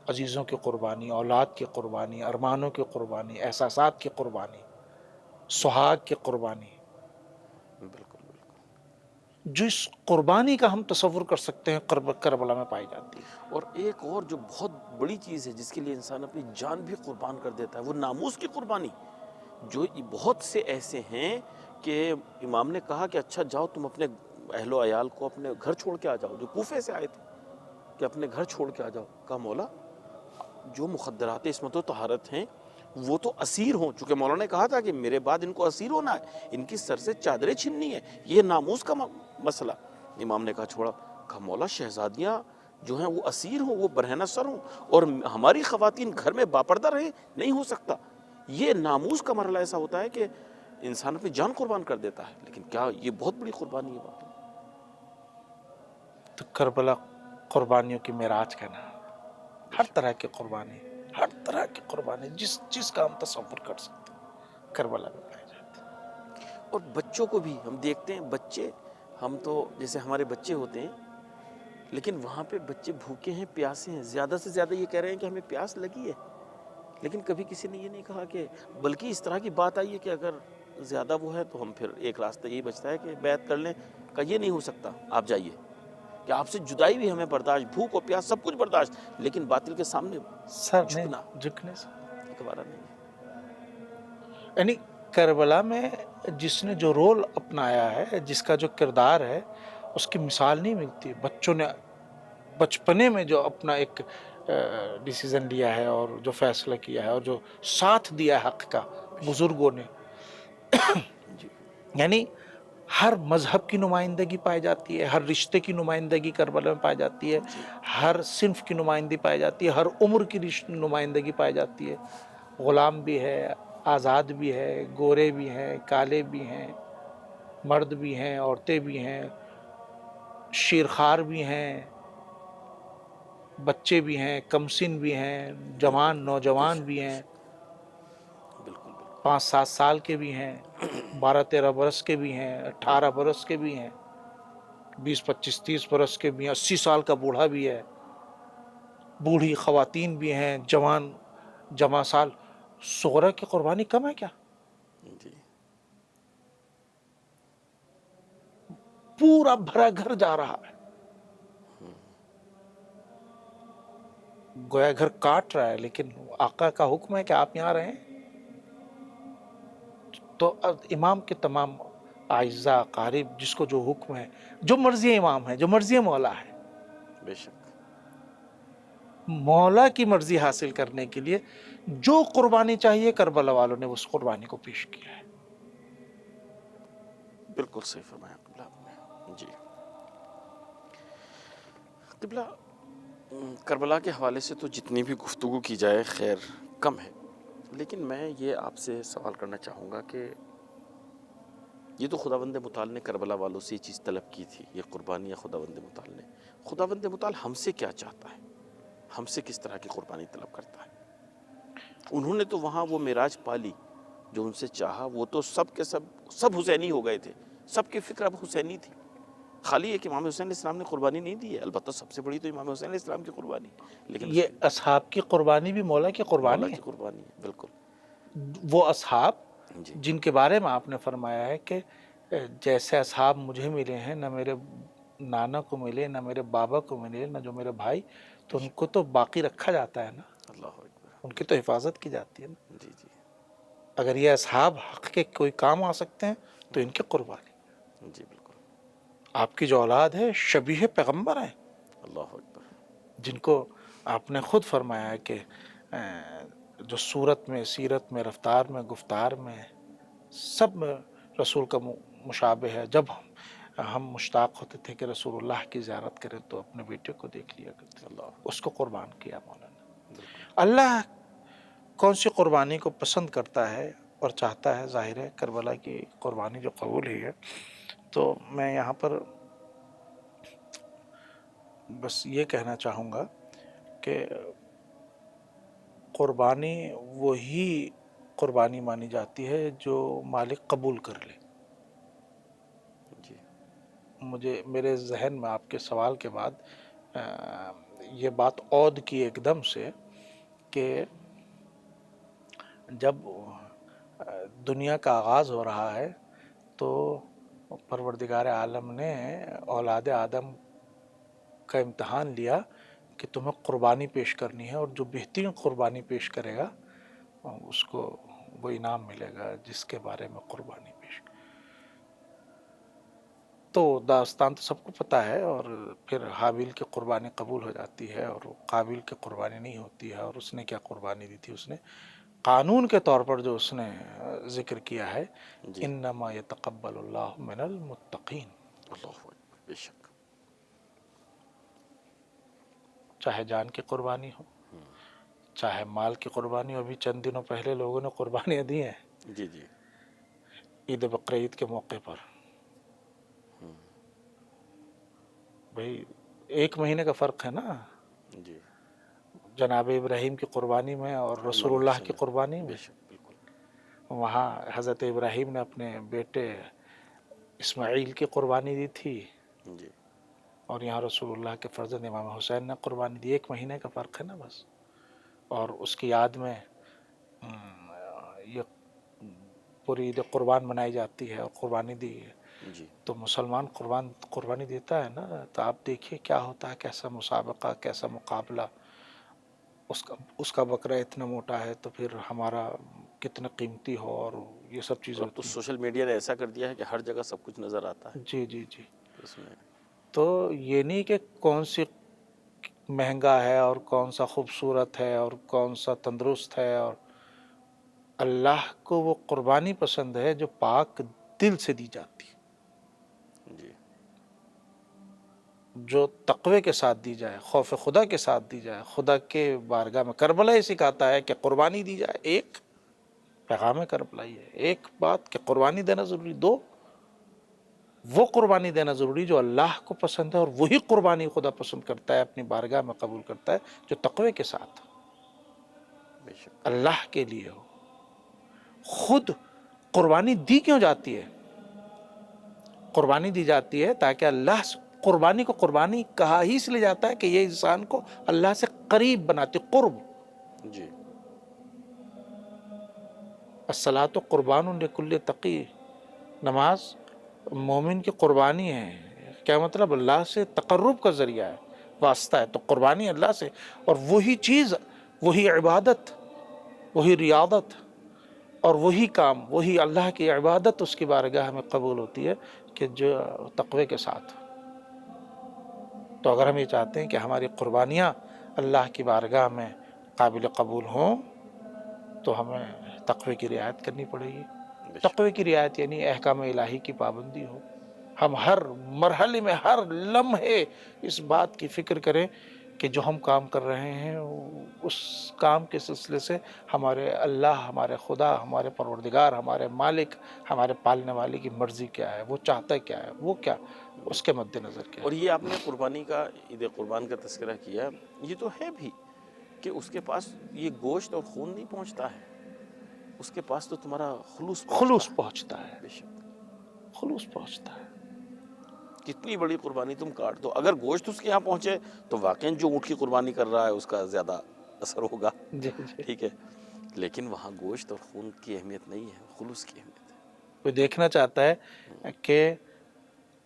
عزیزوں کی قربانی، اولاد کی قربانی، ارمانوں کی قربانی، احساسات کی قربانی، سہاگ کی قربانی، بالکل بالکل۔ جس قربانی کا ہم تصور کر سکتے ہیں کربلا میں پائی جاتی ہے۔ اور ایک اور جو بہت بڑی چیز ہے جس کے لیے انسان اپنی جان بھی قربان کر دیتا ہے، وہ ناموس کی قربانی۔ جو بہت سے ایسے ہیں کہ امام نے کہا کہ اچھا جاؤ تم اپنے اہل و عیال کو اپنے گھر چھوڑ کے آ جاؤ، جو کوفے سے آئے تھے کہ اپنے گھر چھوڑ کے آ جاؤ۔ کہا مولا جو مخدرات عصمت و طہارت ہیں وہ تو اسیر ہوں، چونکہ مولا نے کہا تھا کہ میرے بعد ان کو اسیر ہونا ہے، ان کی سر سے چادریں چھننی ہے، یہ ناموس کا مسئلہ۔ امام نے کہا چھوڑا۔ کہا مولا شہزادیاں جو ہیں وہ اسیر ہوں، وہ برہنہ سر ہوں، اور ہماری خواتین گھر میں باپردہ رہیں، نہیں ہو سکتا۔ یہ ناموس کا مرحلہ ایسا ہوتا ہے کہ انسان اپنی جان قربان کر دیتا ہے، لیکن کیا یہ بہت بڑی قربانی ہے باقی۔ تو کربلا قربانیوں کی معراج کا نام، ہر طرح کی قربانی، ہر طرح کی قربانی جس کا ہم تصور کر سکتے ہیں کربلا میں پائی جاتی ہے۔ اور بچوں کو بھی ہم دیکھتے ہیں، بچے ہم تو جیسے ہمارے بچے ہوتے ہیں، لیکن وہاں پہ بچے بھوکے ہیں، پیاسے ہیں، زیادہ سے زیادہ یہ کہہ رہے ہیں کہ ہمیں پیاس لگی ہے، لیکن کبھی کسی نے یہ نہیں کہا کہ، بلکہ اس طرح کی بات آئی ہے کہ اگر زیادہ وہ ہے تو ہم پھر ایک راستہ یہی بچتا ہے کہ بیعت کر لیں، کہ یہ نہیں ہو سکتا، آپ جائیے، کہ آپ سے جدائی بھی ہمیں برداشت، بھوک و پیاس سب کچھ برداشت، لیکن باطل کے سامنے سر نہیں جھکنا جھکنے سے، گوارا نہیں ہے۔ یعنی کربلا میں جس نے جو رول اپنایا ہے، جس کا جو کردار ہے، اس کی مثال نہیں ملتی۔ بچوں نے بچپنے میں جو اپنا ایک ڈیسیزن لیا ہے اور جو فیصلہ کیا ہے اور جو ساتھ دیا ہے حق کا بزرگوں نے، جی یعنی ہر مذہب کی نمائندگی پائی جاتی ہے، ہر رشتے کی نمائندگی کربلا میں پائی جاتی ہے، ہر صنف کی نمائندگی پائی جاتی ہے، ہر عمر کی نمائندگی پائی جاتی ہے۔ غلام بھی ہے، آزاد بھی ہے، گورے بھی ہیں، کالے بھی ہیں، مرد بھی ہیں، عورتیں بھی ہیں، شیرخوار بھی ہیں، بچے بھی ہیں، کمسن بھی ہیں، جوان نوجوان بھی ہیں، بالکل بالکل 5-7 سال کے بھی ہیں، 12-13 برس کے بھی ہیں، 18 برس کے بھی ہیں۔ 20-25-30 برس کے بھی ہیں، 80 سال کا بوڑھا بھی ہے، بوڑھی خواتین بھی ہیں، جوان جمع سال. صغرا کی قربانی کم ہے کیا؟ جی پورا بھرا گھر جا رہا ہے، گویا گھر کاٹ رہا ہے، لیکن آقا کا حکم ہے کہ آپ یہاں رہیں. تو اب امام کے تمام اعزاء قارب، جس کو جو حکم ہے، جو مرضی امام ہے، جو مرضی مولا ہے، بے شک. مولا کی مرضی حاصل کرنے کے لیے جو قربانی چاہیے کربلا والوں نے اس قربانی کو پیش کیا ہے. بالکل صحیح فرمایا قبلہ آپ نے. جی قبلہ، کربلا کے حوالے سے تو جتنی بھی گفتگو کی جائے خیر کم ہے، لیکن میں یہ آپ سے سوال کرنا چاہوں گا کہ یہ تو خداوند متعال نے کربلا والوں سے یہ چیز طلب کی تھی، یہ قربانی خداوند متعال نے. خداوند متعال ہم سے کیا چاہتا ہے، ہم سے کس طرح کی قربانی طلب کرتا ہے؟ انہوں نے تو وہاں وہ معراج پالی جو ان سے چاہا، وہ تو سب کے سب حسینی ہو گئے تھے، سب کی فکر اب حسینی تھی. خالی ایک امام حسین علیہ السلام نے قربانی نہیں دی ہے، البتہ سب سے بڑی تو امام حسین علیہ السلام کی قربانی، لیکن اس یہ اصحاب کی قربانی بھی مولا کی مولا قربانی کی قربانی ہے. بالکل. ہے. وہ اصحاب جی جن کے بارے میں آپ نے فرمایا ہے کہ جیسے اصحاب مجھے ملے ہیں، نہ میرے نانا کو ملے، نہ میرے بابا کو ملے، نہ جو میرے بھائی، تو ان کو تو باقی رکھا جاتا ہے نا، اللہ اکبر. ان کی تو حفاظت کی جاتی ہے نا. جی جی اگر یہ اصحاب حق کے کوئی کام آ سکتے ہیں تو ان کی قربانی. جی بالکل. آپ کی جو اولاد ہے شبیہ پیغمبر ہیں، اللہ اکبر. جن کو آپ نے خود فرمایا ہے کہ جو صورت میں، سیرت میں، رفتار میں، گفتار میں، سب میں رسول کا مشابہ ہے. جب ہم مشتاق ہوتے تھے کہ رسول اللہ کی زیارت کریں تو اپنے بیٹے کو دیکھ لیا کرتے تھے، اللہ اس کو قربان کیا مولانا. بالکل. اللہ کون سی قربانی کو پسند کرتا ہے اور چاہتا ہے، ظاہر ہے کربلا کی قربانی جو قبول ہوئی ہے. تو میں یہاں پر بس یہ کہنا چاہوں گا کہ قربانی وہی قربانی مانی جاتی ہے جو مالک قبول کر لے. جی مجھے میرے ذہن میں آپ کے سوال کے بعد یہ بات عود کی ایک دم سے کہ جب دنیا کا آغاز ہو رہا ہے تو پروردگار عالم نے اولاد آدم کا امتحان لیا کہ تمہیں قربانی پیش کرنی ہے، اور جو بہترین قربانی پیش کرے گا اس کو وہ انعام ملے گا جس کے بارے میں قربانی پیش. تو داستان تو سب کو پتہ ہے، اور پھر حابیل کی قربانی قبول ہو جاتی ہے اور قابیل کی قربانی نہیں ہوتی ہے. اور اس نے کیا قربانی دی تھی؟ اس نے قانون کے طور پر جو اس نے ذکر کیا ہے، جی انما یتقبل اللہ من المتقین. اللہ اکبر. بے شک. چاہے جان کی قربانی ہو، چاہے مال کی قربانی ہو. ابھی چند دنوں پہلے لوگوں نے قربانیاں دی ہیں جی جی عید بقرعید کے موقع پر. بھئی 1 مہینے کا فرق ہے نا جی جناب ابراہیم کی قربانی میں اور رسول امام اللہ حسین کی قربانی بے میں. شک. بالکل. وہاں حضرت ابراہیم نے اپنے بیٹے اسماعیل کی قربانی دی تھی، جی اور یہاں رسول اللہ کے فرزند امام حسین نے قربانی دی. 1 مہینے کا فرق ہے نا بس. اور اس کی یاد میں یہ پوری عید قربان منائی جاتی ہے اور قربانی دی ہے. جی تو مسلمان قربانی دیتا ہے نا، تو آپ دیکھیے کیا ہوتا ہے، کیسا مسابقہ، کیسا مقابلہ. اس کا بکرا اتنا موٹا ہے تو پھر ہمارا کتنا قیمتی ہو، اور یہ سب چیزیں اور اب تو ہوتی ہیں. سوشل میڈیا نے ایسا کر دیا ہے کہ ہر جگہ سب کچھ نظر آتا ہے جی جی جی. اس میں. تو یہ نہیں کہ کون سی مہنگا ہے اور کون سا خوبصورت ہے اور کون سا تندرست ہے، اور اللہ کو وہ قربانی پسند ہے جو پاک دل سے دی جاتی ہے، جی جو تقوی کے ساتھ دی جائے، خوف خدا کے ساتھ دی جائے، خدا کے بارگاہ میں. کربلا یہ سکھاتا ہے کہ قربانی دی جائے. ایک پیغام کربلا یہ ہے، ایک بات کہ قربانی دینا ضروری. 2 وہ قربانی دینا ضروری جو اللہ کو پسند ہے، اور وہی قربانی خدا پسند کرتا ہے، اپنی بارگاہ میں قبول کرتا ہے، جو تقوی کے ساتھ بے شک. اللہ کے لیے ہو. خود قربانی دی کیوں جاتی ہے؟ قربانی دی جاتی ہے تاکہ اللہ قربانی کو قربانی کہا ہی اس لیے جاتا ہے کہ یہ انسان کو اللہ سے قریب بناتی، قرب۔ جی الصلاۃ قربان لکل تقی، نماز مومن کی قربانی ہے۔ کیا مطلب؟ اللہ سے تقرب کا ذریعہ ہے، واسطہ ہے، تو قربانی اللہ سے، اور وہی چیز، وہی عبادت، وہی ریاضت اور وہی کام، وہی اللہ کی عبادت اس کی بارگاہ میں قبول ہوتی ہے کہ جو تقوی کے ساتھ۔ تو اگر ہم یہ چاہتے ہیں کہ ہماری قربانیاں اللہ کی بارگاہ میں قابل قبول ہوں تو ہمیں تقوی کی رعایت کرنی پڑے گی۔ بے شک، تقوی کی رعایت یعنی احکام الہی کی پابندی ہو، ہم ہر مرحلے میں، ہر لمحے اس بات کی فکر کریں کہ جو ہم کام کر رہے ہیں اس کام کے سلسلے سے ہمارے اللہ، ہمارے خدا، ہمارے پروردگار، ہمارے مالک، ہمارے پالنے والے کی مرضی کیا ہے، وہ چاہتا کیا ہے، وہ کیا اس کے مد نظر کیا اور ہے۔ یہ آپ نے قربانی کا، عید قربان کا تذکرہ کیا، یہ تو ہے بھی کہ اس کے پاس یہ گوشت اور خون نہیں پہنچتا ہے، اس کے پاس تو تمہارا خلوص پہنچتا خلوص ہے۔ پہنچتا ہے، بے شک، خلوص پہنچتا ہے۔ کتنی بڑی قربانی تم کاٹ دو، اگر گوشت اس کے یہاں پہنچے تو واقعی جو اونٹ کی قربانی کر رہا ہے اس کا زیادہ اثر ہوگا، جی جی، ٹھیک ہے، لیکن وہاں گوشت اور خون کی اہمیت نہیں ہے، خلوص کی اہمیت ہے۔ کوئی دیکھنا چاہتا ہے کہ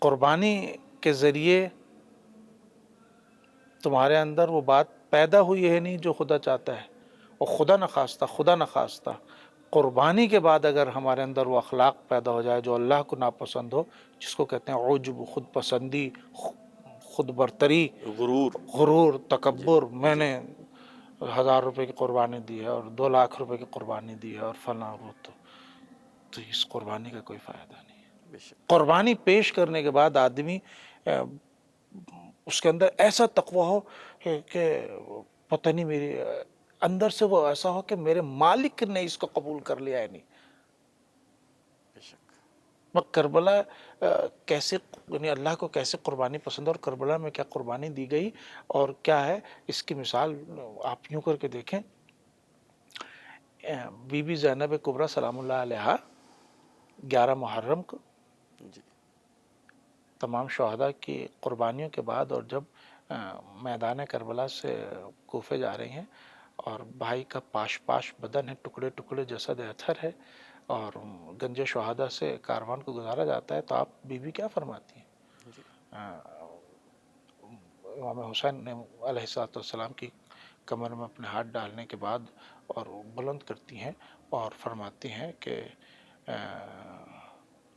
قربانی کے ذریعے تمہارے اندر وہ بات پیدا ہوئی ہے نہیں جو خدا چاہتا ہے، اور خدا نخواستہ قربانی کے بعد اگر ہمارے اندر وہ اخلاق پیدا ہو جائے جو اللہ کو ناپسند ہو، جس کو کہتے ہیں عجب، خود پسندی، خود برتری، غرور، غرور، جی تکبر، میں جی، نے 1000 روپے کی قربانی دی ہے اور 2 لاکھ روپے کی قربانی دی ہے اور فلاں، وہ تو اس قربانی کا کوئی فائدہ نہیں ہے۔ بے شک، قربانی پیش کرنے کے بعد آدمی اس کے اندر ایسا تقویٰ ہو کہ پتہ نہیں میری اندر سے وہ ایسا ہو کہ میرے مالک نے اس کو قبول کر لیا ہے نہیں۔ بے شک، میں کربلا کیسے، یعنی اللہ کو کیسے قربانی پسند ہے اور کربلا میں کیا قربانی دی گئی اور کیا ہے اس کی مثال آپ یوں کر کے دیکھیں۔ بی بی زینب کبریٰ سلام اللہ علیہا 11 محرم کو جی تمام شہداء کی قربانیوں کے بعد اور جب میدان کربلا سے کوفے جا رہی ہیں اور بھائی کا پاش بدن ہے، ٹکڑے ٹکڑے جسد اطہر ہے، اور گنج شہداء سے کاروان کو گزارا جاتا ہے، تو آپ بی بی کیا فرماتی ہیں؟ جی، امام حسین نے علیہ الصلوۃ والسلام کی کمر میں اپنے ہاتھ ڈالنے کے بعد اور بلند کرتی ہیں اور فرماتی ہیں کہ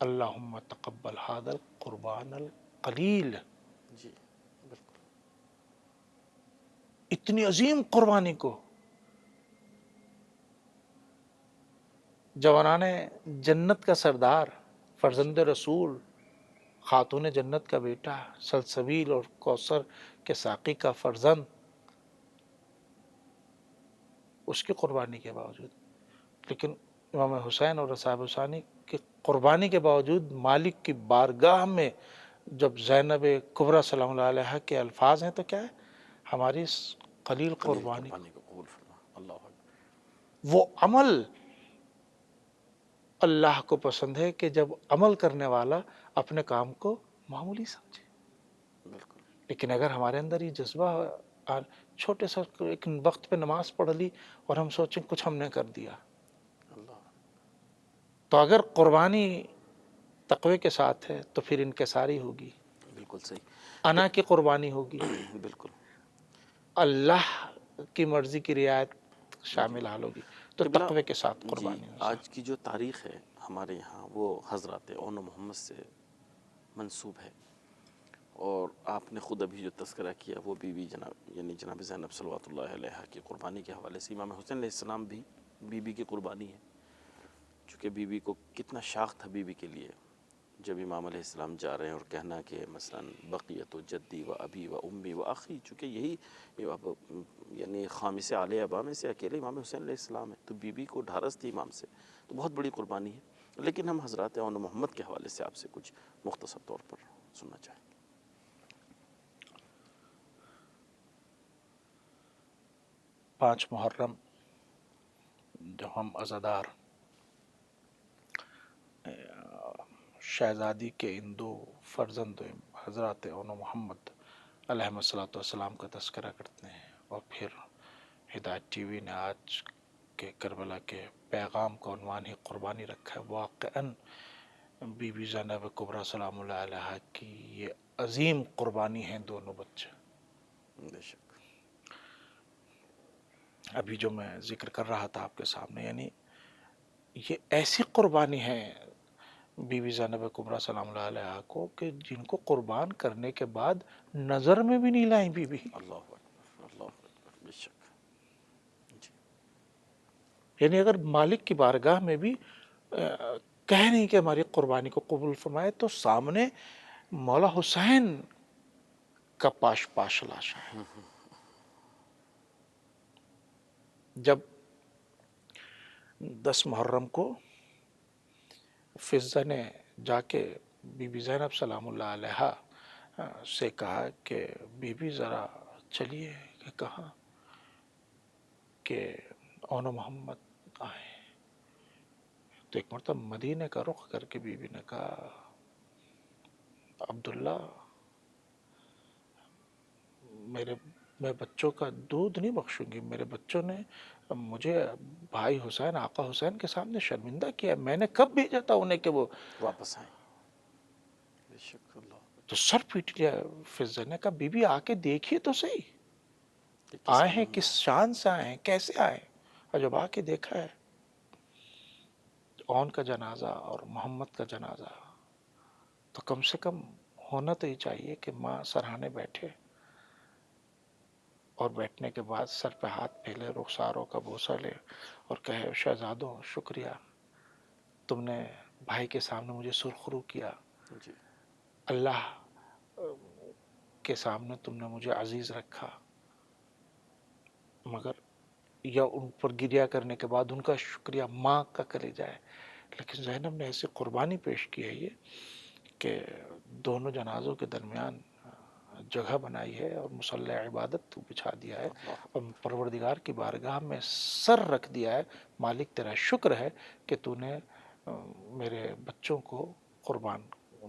اللہم تقبل ھذا القربان القلیل۔ جی، بالکل، اتنی عظیم قربانی کو جوانان جنت کا سردار، فرزند رسول، خاتون جنت کا بیٹا، سلسبیل اور کوثر کے ساقی کا فرزند، اس کی قربانی کے باوجود، لیکن امام حسین اور اصحاب حسینی کی قربانی کے باوجود مالک کی بارگاہ میں جب زینب کبریٰ سلام اللہ علیہا کے الفاظ ہیں تو کیا ہے؟ ہماری اس قلیل قلیل قربانی کو، قربانی کو قبول فرما، اللہ اکبر، وہ عمل اللہ کو پسند ہے کہ جب عمل کرنے والا اپنے کام کو معمولی سمجھے۔ بالکل، لیکن اگر ہمارے اندر یہ جذبہ چھوٹے سا ایک وقت پہ نماز پڑھ لی اور ہم سوچیں کچھ ہم نے کر دیا، اللہ، تو اگر قربانی تقوی کے ساتھ ہے تو پھر انکساری ہوگی، بالکل صحیح، تو انا کی قربانی ہوگی، بالکل، اللہ کی مرضی کی رعایت جی، شامل حال ہوگی، تو قبلہ، تقوی کے ساتھ جی، قربانی ہو۔ آج کی جو تاریخ ہے ہمارے یہاں وہ حضرات اون محمد سے منسوب ہے، اور آپ نے خود ابھی جو تذکرہ کیا وہ بی جناب، یعنی جناب زینب صلوات اللہ علیہ کی قربانی کے حوالے سے امام حسین علیہ السلام بھی بی کی قربانی ہے، چونکہ بی کو کتنا شاق تھا بی کے لیے، جب امام علیہ السلام جا رہے ہیں اور کہنا کہ مثلا بقیت و جدی و ابی و امی و اخی، چونکہ یہی یعنی خامس علیہ ابا میں سے اکیلے امام حسین علیہ السلام ہے، تو بی کو ڈھارس تھی امام سے، تو بہت بڑی قربانی ہے، لیکن ہم حضرات اون محمد کے حوالے سے آپ سے کچھ مختصر طور پر سننا چاہیں گے۔ 5 محرم جو ہم عزادار شہزادی کے ان 2 فرزند حضرات اون محمد علیہ الصلوۃ والسلام کا تذکرہ کرتے ہیں، اور پھر ہدایت ٹی وی نے آج کے کربلا کے پیغام کا عنوان ہی قربانی رکھا ہے۔ واقعاً بی بی زینب کبریٰ سلام اللہ علیہ کی یہ عظیم قربانی ہیں دونوں بچے۔ بے شک۔ ابھی جو میں ذکر کر رہا تھا آپ کے سامنے، یعنی یہ ایسی قربانی ہے بی بی زینب کبریٰ سلام اللہ علیہ کو کہ جن کو قربان کرنے کے بعد نظر میں بھی نہیں لائیں بی بی۔ اللہ اکبر، اللہ اکبر، بے شک۔ جی یعنی اگر مالک کی بارگاہ میں بھی کہہ نہیں کہ ہماری قربانی کو قبول فرمائے، تو سامنے مولا حسین کا پاش پاش لاشا ہے۔ جب 10 محرم کو فضہ نے جا کے بی بی زینب سلام اللہ علیہ سے کہا کہ بی بی ذرا چلیے، کہ کہاں؟ کہ اون محمد آئے، تو ایک مرتبہ مدینے کا رخ کر کے بی بی نے کہا عبداللہ، میں بچوں کا دودھ نہیں بخشوں گی، میرے بچوں نے مجھے بھائی حسین، آقا حسین کے سامنے شرمندہ کیا، میں نے کب بھیجا تھا انہیں کہ وہ واپس آئیں۔ بے شک، اللہ اکبر۔ تو سر پیٹ لیا فضہ نے، کہا بی بی آ کے دیکھیے تو صحیح، کہ کس آئے ہیں حال کس میں شان سے آئے ہیں، کیسے آئے ہیں؟ اور جب آ کے دیکھا ہے اون کا جنازہ اور محمد کا جنازہ، تو کم سے کم ہونا تو ہی چاہیے کہ ماں سرہانے بیٹھے، اور بیٹھنے کے بعد سر پہ ہاتھ پھیلے، رخساروں کا بوسہ لے اور کہے شہزادوں شکریہ، تم نے بھائی کے سامنے مجھے سرخرو کیا، جی اللہ کے سامنے تم نے مجھے عزیز رکھا، مگر یا ان پر گریہ کرنے کے بعد ان کا شکریہ ماں کا کرے جائے۔ لیکن زینب نے ایسی قربانی پیش کی ہے یہ کہ دونوں جنازوں کے درمیان جگہ بنائی ہے اور مصلی عبادت بچھا دیا ہے، اللہ اور پروردگار کی بارگاہ میں سر رکھ دیا ہے، مالک تیرا شکر ہے کہ تو نے میرے بچوں کو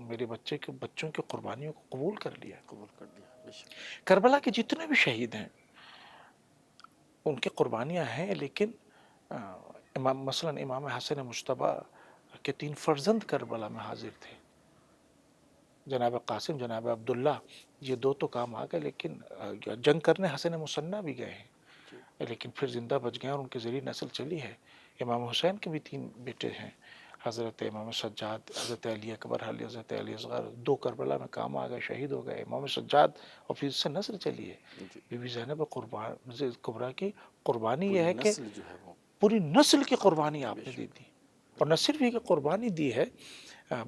میرے بچوں کی قربانیوں کو قبول کر لیا۔ قبول کر دیا۔ بے شک۔ کربلا کے جتنے بھی شہید ہیں ان کی قربانیاں ہیں، لیکن مثلا امام حسن مجتبیٰ کے 3 فرزند کربلا میں حاضر تھے، جناب قاسم، جناب عبداللہ، یہ 2 تو کام آ گئے، لیکن جنگ کرنے حسن مثنیٰ بھی گئے جی ہیں، لیکن پھر زندہ بچ گئے اور ان کے ذریعے نسل چلی ہے۔ امام حسین کے بھی 3 بیٹے ہیں، حضرت امام سجاد، حضرت علی اکبر، حضرت علی اصغر، 2 کربلا میں کام آ گئے، شہید ہو گئے امام سجاد، اور پھر اس سے نسل چلی ہے۔ جی۔ بی بی زینب کبریٰ کی قربانی یہ پوری ہے کہ نسل جو ہے وہ پوری نسل کی قربانی بے آپ نے دی شک۔ دی، اور نہ صرف یہ کہ قربانی دی ہے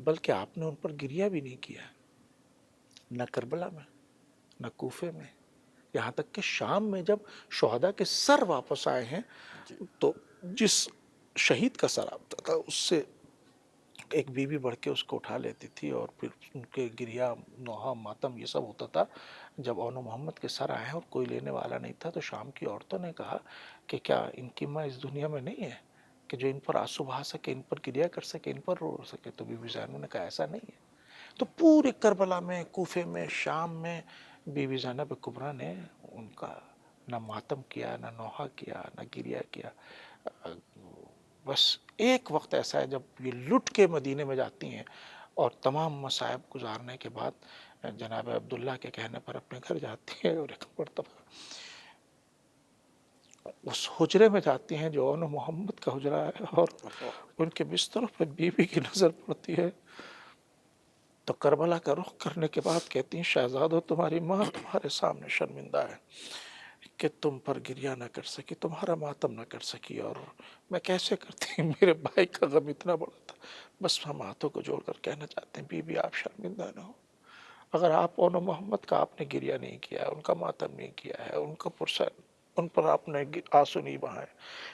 بلکہ آپ نے ان پر گریہ بھی نہیں کیا، نہ کربلا میں، نہ کوفے میں، یہاں تک کہ شام میں جب شہداء کے سر واپس آئے ہیں جی تو جس شہید کا سر آتا تھا اس سے ایک بی بی بڑھ کے اس کو اٹھا لیتی تھی، اور پھر ان کے گریہ نوحہ ماتم یہ سب ہوتا تھا۔ جب اون محمد کے سر آئے ہیں اور کوئی لینے والا نہیں تھا، تو شام کی عورتوں نے کہا کہ کیا ان کی ماں اس دنیا میں نہیں ہے کہ جو ان پر آنسو بہا سکے، ان پر گریہ کر سکے، ان پر رو سکے؟ تو بی بی زینب نے کہا ایسا نہیں ہے۔ تو پورے کربلا میں، کوفے میں، شام میں بی بی زینب کبریٰ نے ان کا نہ ماتم کیا، نہ نوحہ کیا، نہ گریہ کیا۔ بس ایک وقت ایسا ہے جب یہ لٹ کے مدینے میں جاتی ہیں اور تمام مصائب گزارنے کے بعد جناب عبداللہ کے کہنے پر اپنے گھر جاتی ہیں، اور ایک مرتبہ اس حجرے میں جاتی ہیں جو اون محمد کا حجرہ ہے، اور اللہ ان کے بستروں پر بی بی کی نظر پڑتی ہے، تو کربلا کا رخ کرنے کے بعد کہتی ہیں شہزادو تمہاری ماں تمہارے سامنے شرمندہ ہے کہ تم پر گریہ نہ کر سکی، تمہارا ماتم نہ کر سکی، اور میں کیسے کرتی، میرے بھائی کا غم اتنا بڑا تھا۔ بس ہم ہاتھوں کو جوڑ کر کہنا چاہتے ہیں بی بی آپ شرمندہ نہ ہو، اگر آپ اون محمد کا آپ نے گریہ نہیں کیا ہے، ان کا ماتم نہیں کیا ہے، ان کا پرسن ان پر آپ نے آنسو نہیں بہائے،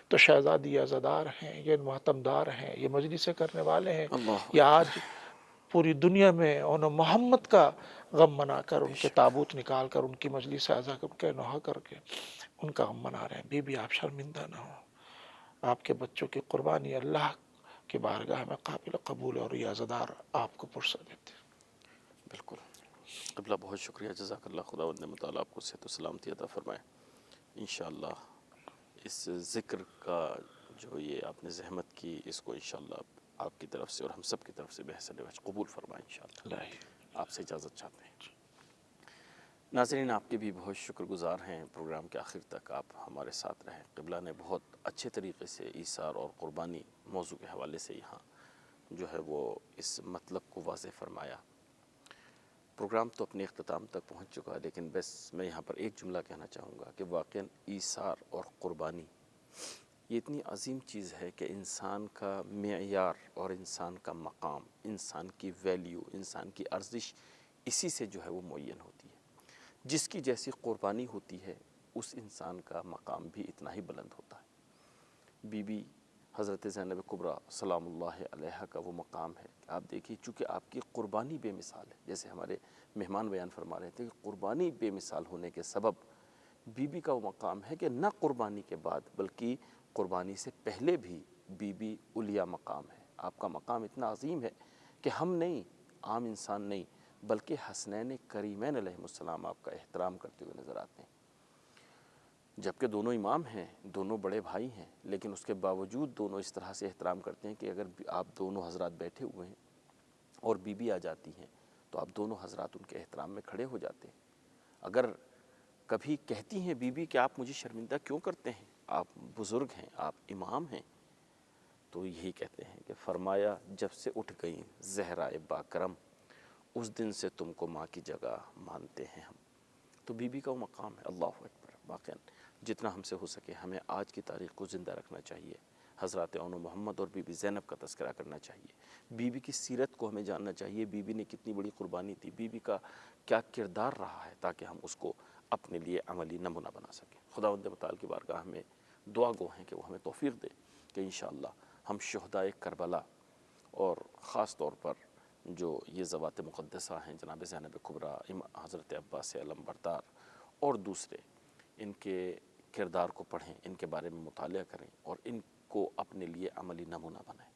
تو شہزادی عزادار ہیں، یہ ماتمدار ہیں، یہ مجلسیں کرنے والے ہیں، اللہ یا اکبر۔ آج پوری دنیا میں اون محمد کا غم منا کر، بے ان کے شک۔ تابوت نکال کر، ان کی مجلس سازا کر کے، نوحہ کر کے ان کا غم منا رہے ہیں۔ بی بی آپ شرمندہ نہ ہو، آپ کے بچوں کی قربانی اللہ کی بارگاہ میں قابل قبول ہے، اور یہ عزادار آپ کو پرسہ دیتے ہیں۔ بالکل۔ قبلہ بہت شکریہ، جزاک اللہ، خداوند متعالی آپ کو صحت و سلامتی عطا فرمائے۔ انشاءاللہ اس ذکر کا جو یہ آپ نے زحمت کی، اس کو انشاءاللہ آپ کی طرف سے اور ہم سب کی طرف سے بحسن وجہ قبول فرمائیں انشاءاللہ۔ آپ سے اجازت چاہتے ہیں۔ ناظرین، آپ کے بھی بہت شکر گزار ہیں، پروگرام کے آخر تک آپ ہمارے ساتھ رہیں۔ قبلہ نے بہت اچھے طریقے سے ایثار اور قربانی موضوع کے حوالے سے یہاں جو ہے وہ اس مطلب کو واضح فرمایا۔ پروگرام تو اپنے اختتام تک پہنچ چکا ہے، لیکن بس میں یہاں پر ایک جملہ کہنا چاہوں گا کہ واقعاً ایثار اور قربانی یہ اتنی عظیم چیز ہے کہ انسان کا معیار اور انسان کا مقام، انسان کی ویلیو، انسان کی ارزش اسی سے جو ہے وہ معین ہوتی ہے۔ جس کی جیسی قربانی ہوتی ہے اس انسان کا مقام بھی اتنا ہی بلند ہوتا ہے۔ بی بی حضرت زینب کبریٰ سلام اللہ علیہا کا وہ مقام ہے کہ آپ دیکھیے، چونکہ آپ کی قربانی بے مثال ہے، جیسے ہمارے مہمان بیان فرما رہے تھے کہ قربانی بے مثال ہونے کے سبب بی بی کا وہ مقام ہے کہ نہ قربانی کے بعد بلکہ قربانی سے پہلے بھی بی بی علیٰ مقام ہے۔ آپ کا مقام اتنا عظیم ہے کہ ہم نہیں، عام انسان نہیں، بلکہ حسنین کریمین علیہ السلام آپ کا احترام کرتے ہوئے نظر آتے ہیں۔ جبکہ دونوں امام ہیں، دونوں بڑے بھائی ہیں، لیکن اس کے باوجود دونوں اس طرح سے احترام کرتے ہیں کہ اگر آپ دونوں حضرات بیٹھے ہوئے ہیں اور بی بی آ جاتی ہیں تو آپ دونوں حضرات ان کے احترام میں کھڑے ہو جاتے ہیں۔ اگر کبھی کہتی ہیں بی بی کہ آپ مجھے شرمندہ کیوں کرتے ہیں، آپ بزرگ ہیں، آپ امام ہیں، تو یہی کہتے ہیں کہ فرمایا جب سے اٹھ گئیں زہرائے باکرم، اس دن سے تم کو ماں کی جگہ مانتے ہیں ہم۔ تو بی بی کا وہ مقام ہے۔ اللہ اکبر۔ واقعاً جتنا ہم سے ہو سکے ہمیں آج کی تاریخ کو زندہ رکھنا چاہیے، حضرات اون محمد اور بی بی زینب کا تذکرہ کرنا چاہیے، بی بی کی سیرت کو ہمیں جاننا چاہیے، بی بی نے کتنی بڑی قربانی دی، بی بی کا کیا کردار رہا ہے، تاکہ ہم اس کو اپنے لیے عملی نمونہ بنا سکیں۔ خداوند متعال کی بارگاہ میں دعا گو ہیں کہ وہ ہمیں توفیق دے کہ انشاءاللہ ہم شہدائے کربلا اور خاص طور پر جو یہ ذوات مقدسہ ہیں جناب زینب کبریٰ، حضرت عباس علم بردار اور دوسرے، ان کے کردار کو پڑھیں، ان کے بارے میں مطالعہ کریں اور ان کو اپنے لیے عملی نمونہ بنائیں۔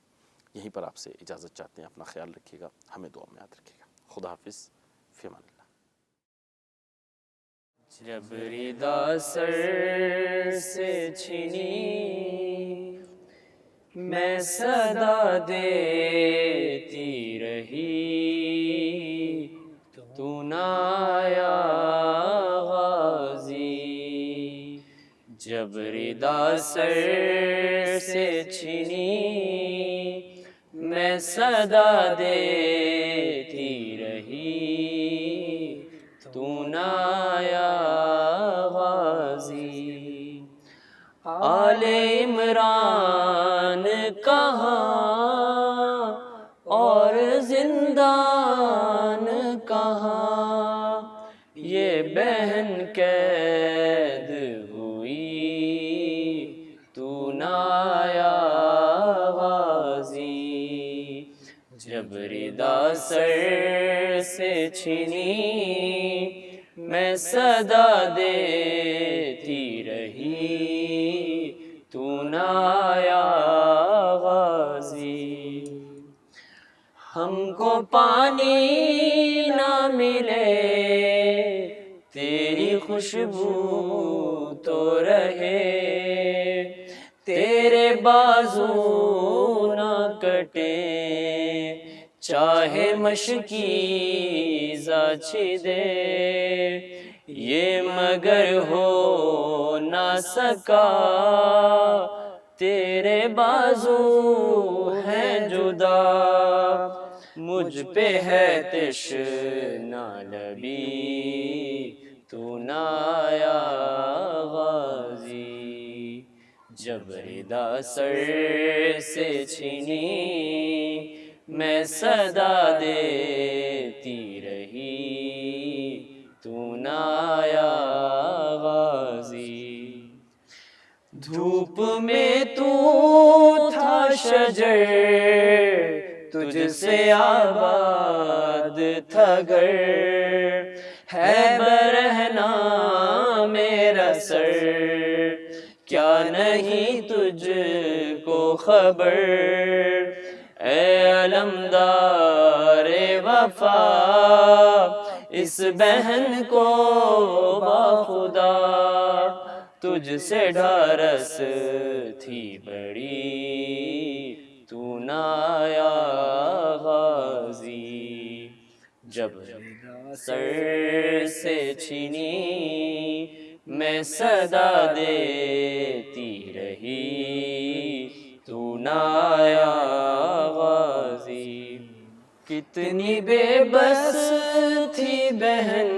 یہیں پر آپ سے اجازت چاہتے ہیں۔ اپنا خیال رکھیے گا، ہمیں دعا میں یاد رکھیے گا۔ خدا حافظ، فی امان اللہ۔ جب ردا سر سے چھنی میں صدا دیتی رہی، تو نہ آیا غازی۔ جب ردا سر سے چھنی میں صدا دیتی رہی، تو نہ آیا غازی۔ آل عمران کہاں اور زندان کہاں، یہ بہن قید ہوئی، تو نہ آیا غازی۔ جب ردا سر سے چھنی میں صدا دیتی رہی، تو نہ آیا غازی۔ ہم کو پانی نہ ملے تیری خوشبو تو رہے، تیرے بازو نہ کٹے چاہے مشکی زاچھدے، یہ مگر ہو نہ سکا تیرے بازو ہیں جدا، مجھ پہ ہے تشنہ لبی، تو نہ آیا غازی۔ جب ردا سر سے چھنی میں صدا دیتی رہی، تو نہ آیا غازی۔ دھوپ میں تو تھا شجر، تجھ سے آباد تھا گھر، ہے برہنہ میرا سر، کیا نہیں تجھ کو خبر، اے علمدار وفا اس بہن کو باخدا تجھ سے ڈھارس تھی بڑی، تو نہ آیا غازی، جب سر سے چھینی میں صدا دیتی رہی، تو نہ آیا غازی۔ کتنی بے بس تھی بہن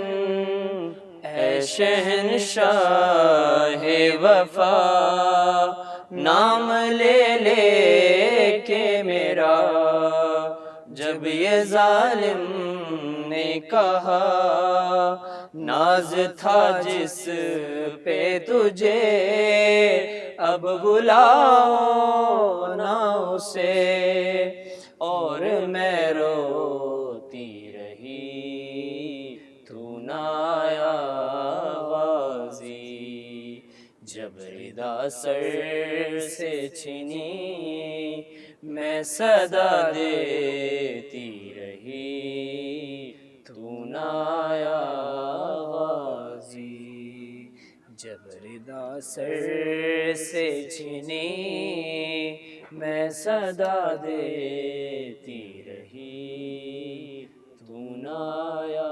اے شہنشاہ وفا، نام لے لے کے میرا جب یہ ظالم نے کہا، ناز تھا جس پہ تجھے اب بلاؤ نہ اسے، اور میں روتی رہی تو نہ آیا غازی، جب ردا سر سے چھینی میں صدا دیتی رہی، تو نہ آیا غازی، جب ردا سر سے چھینی میں صدا دیتی رہی، تو نہ آیا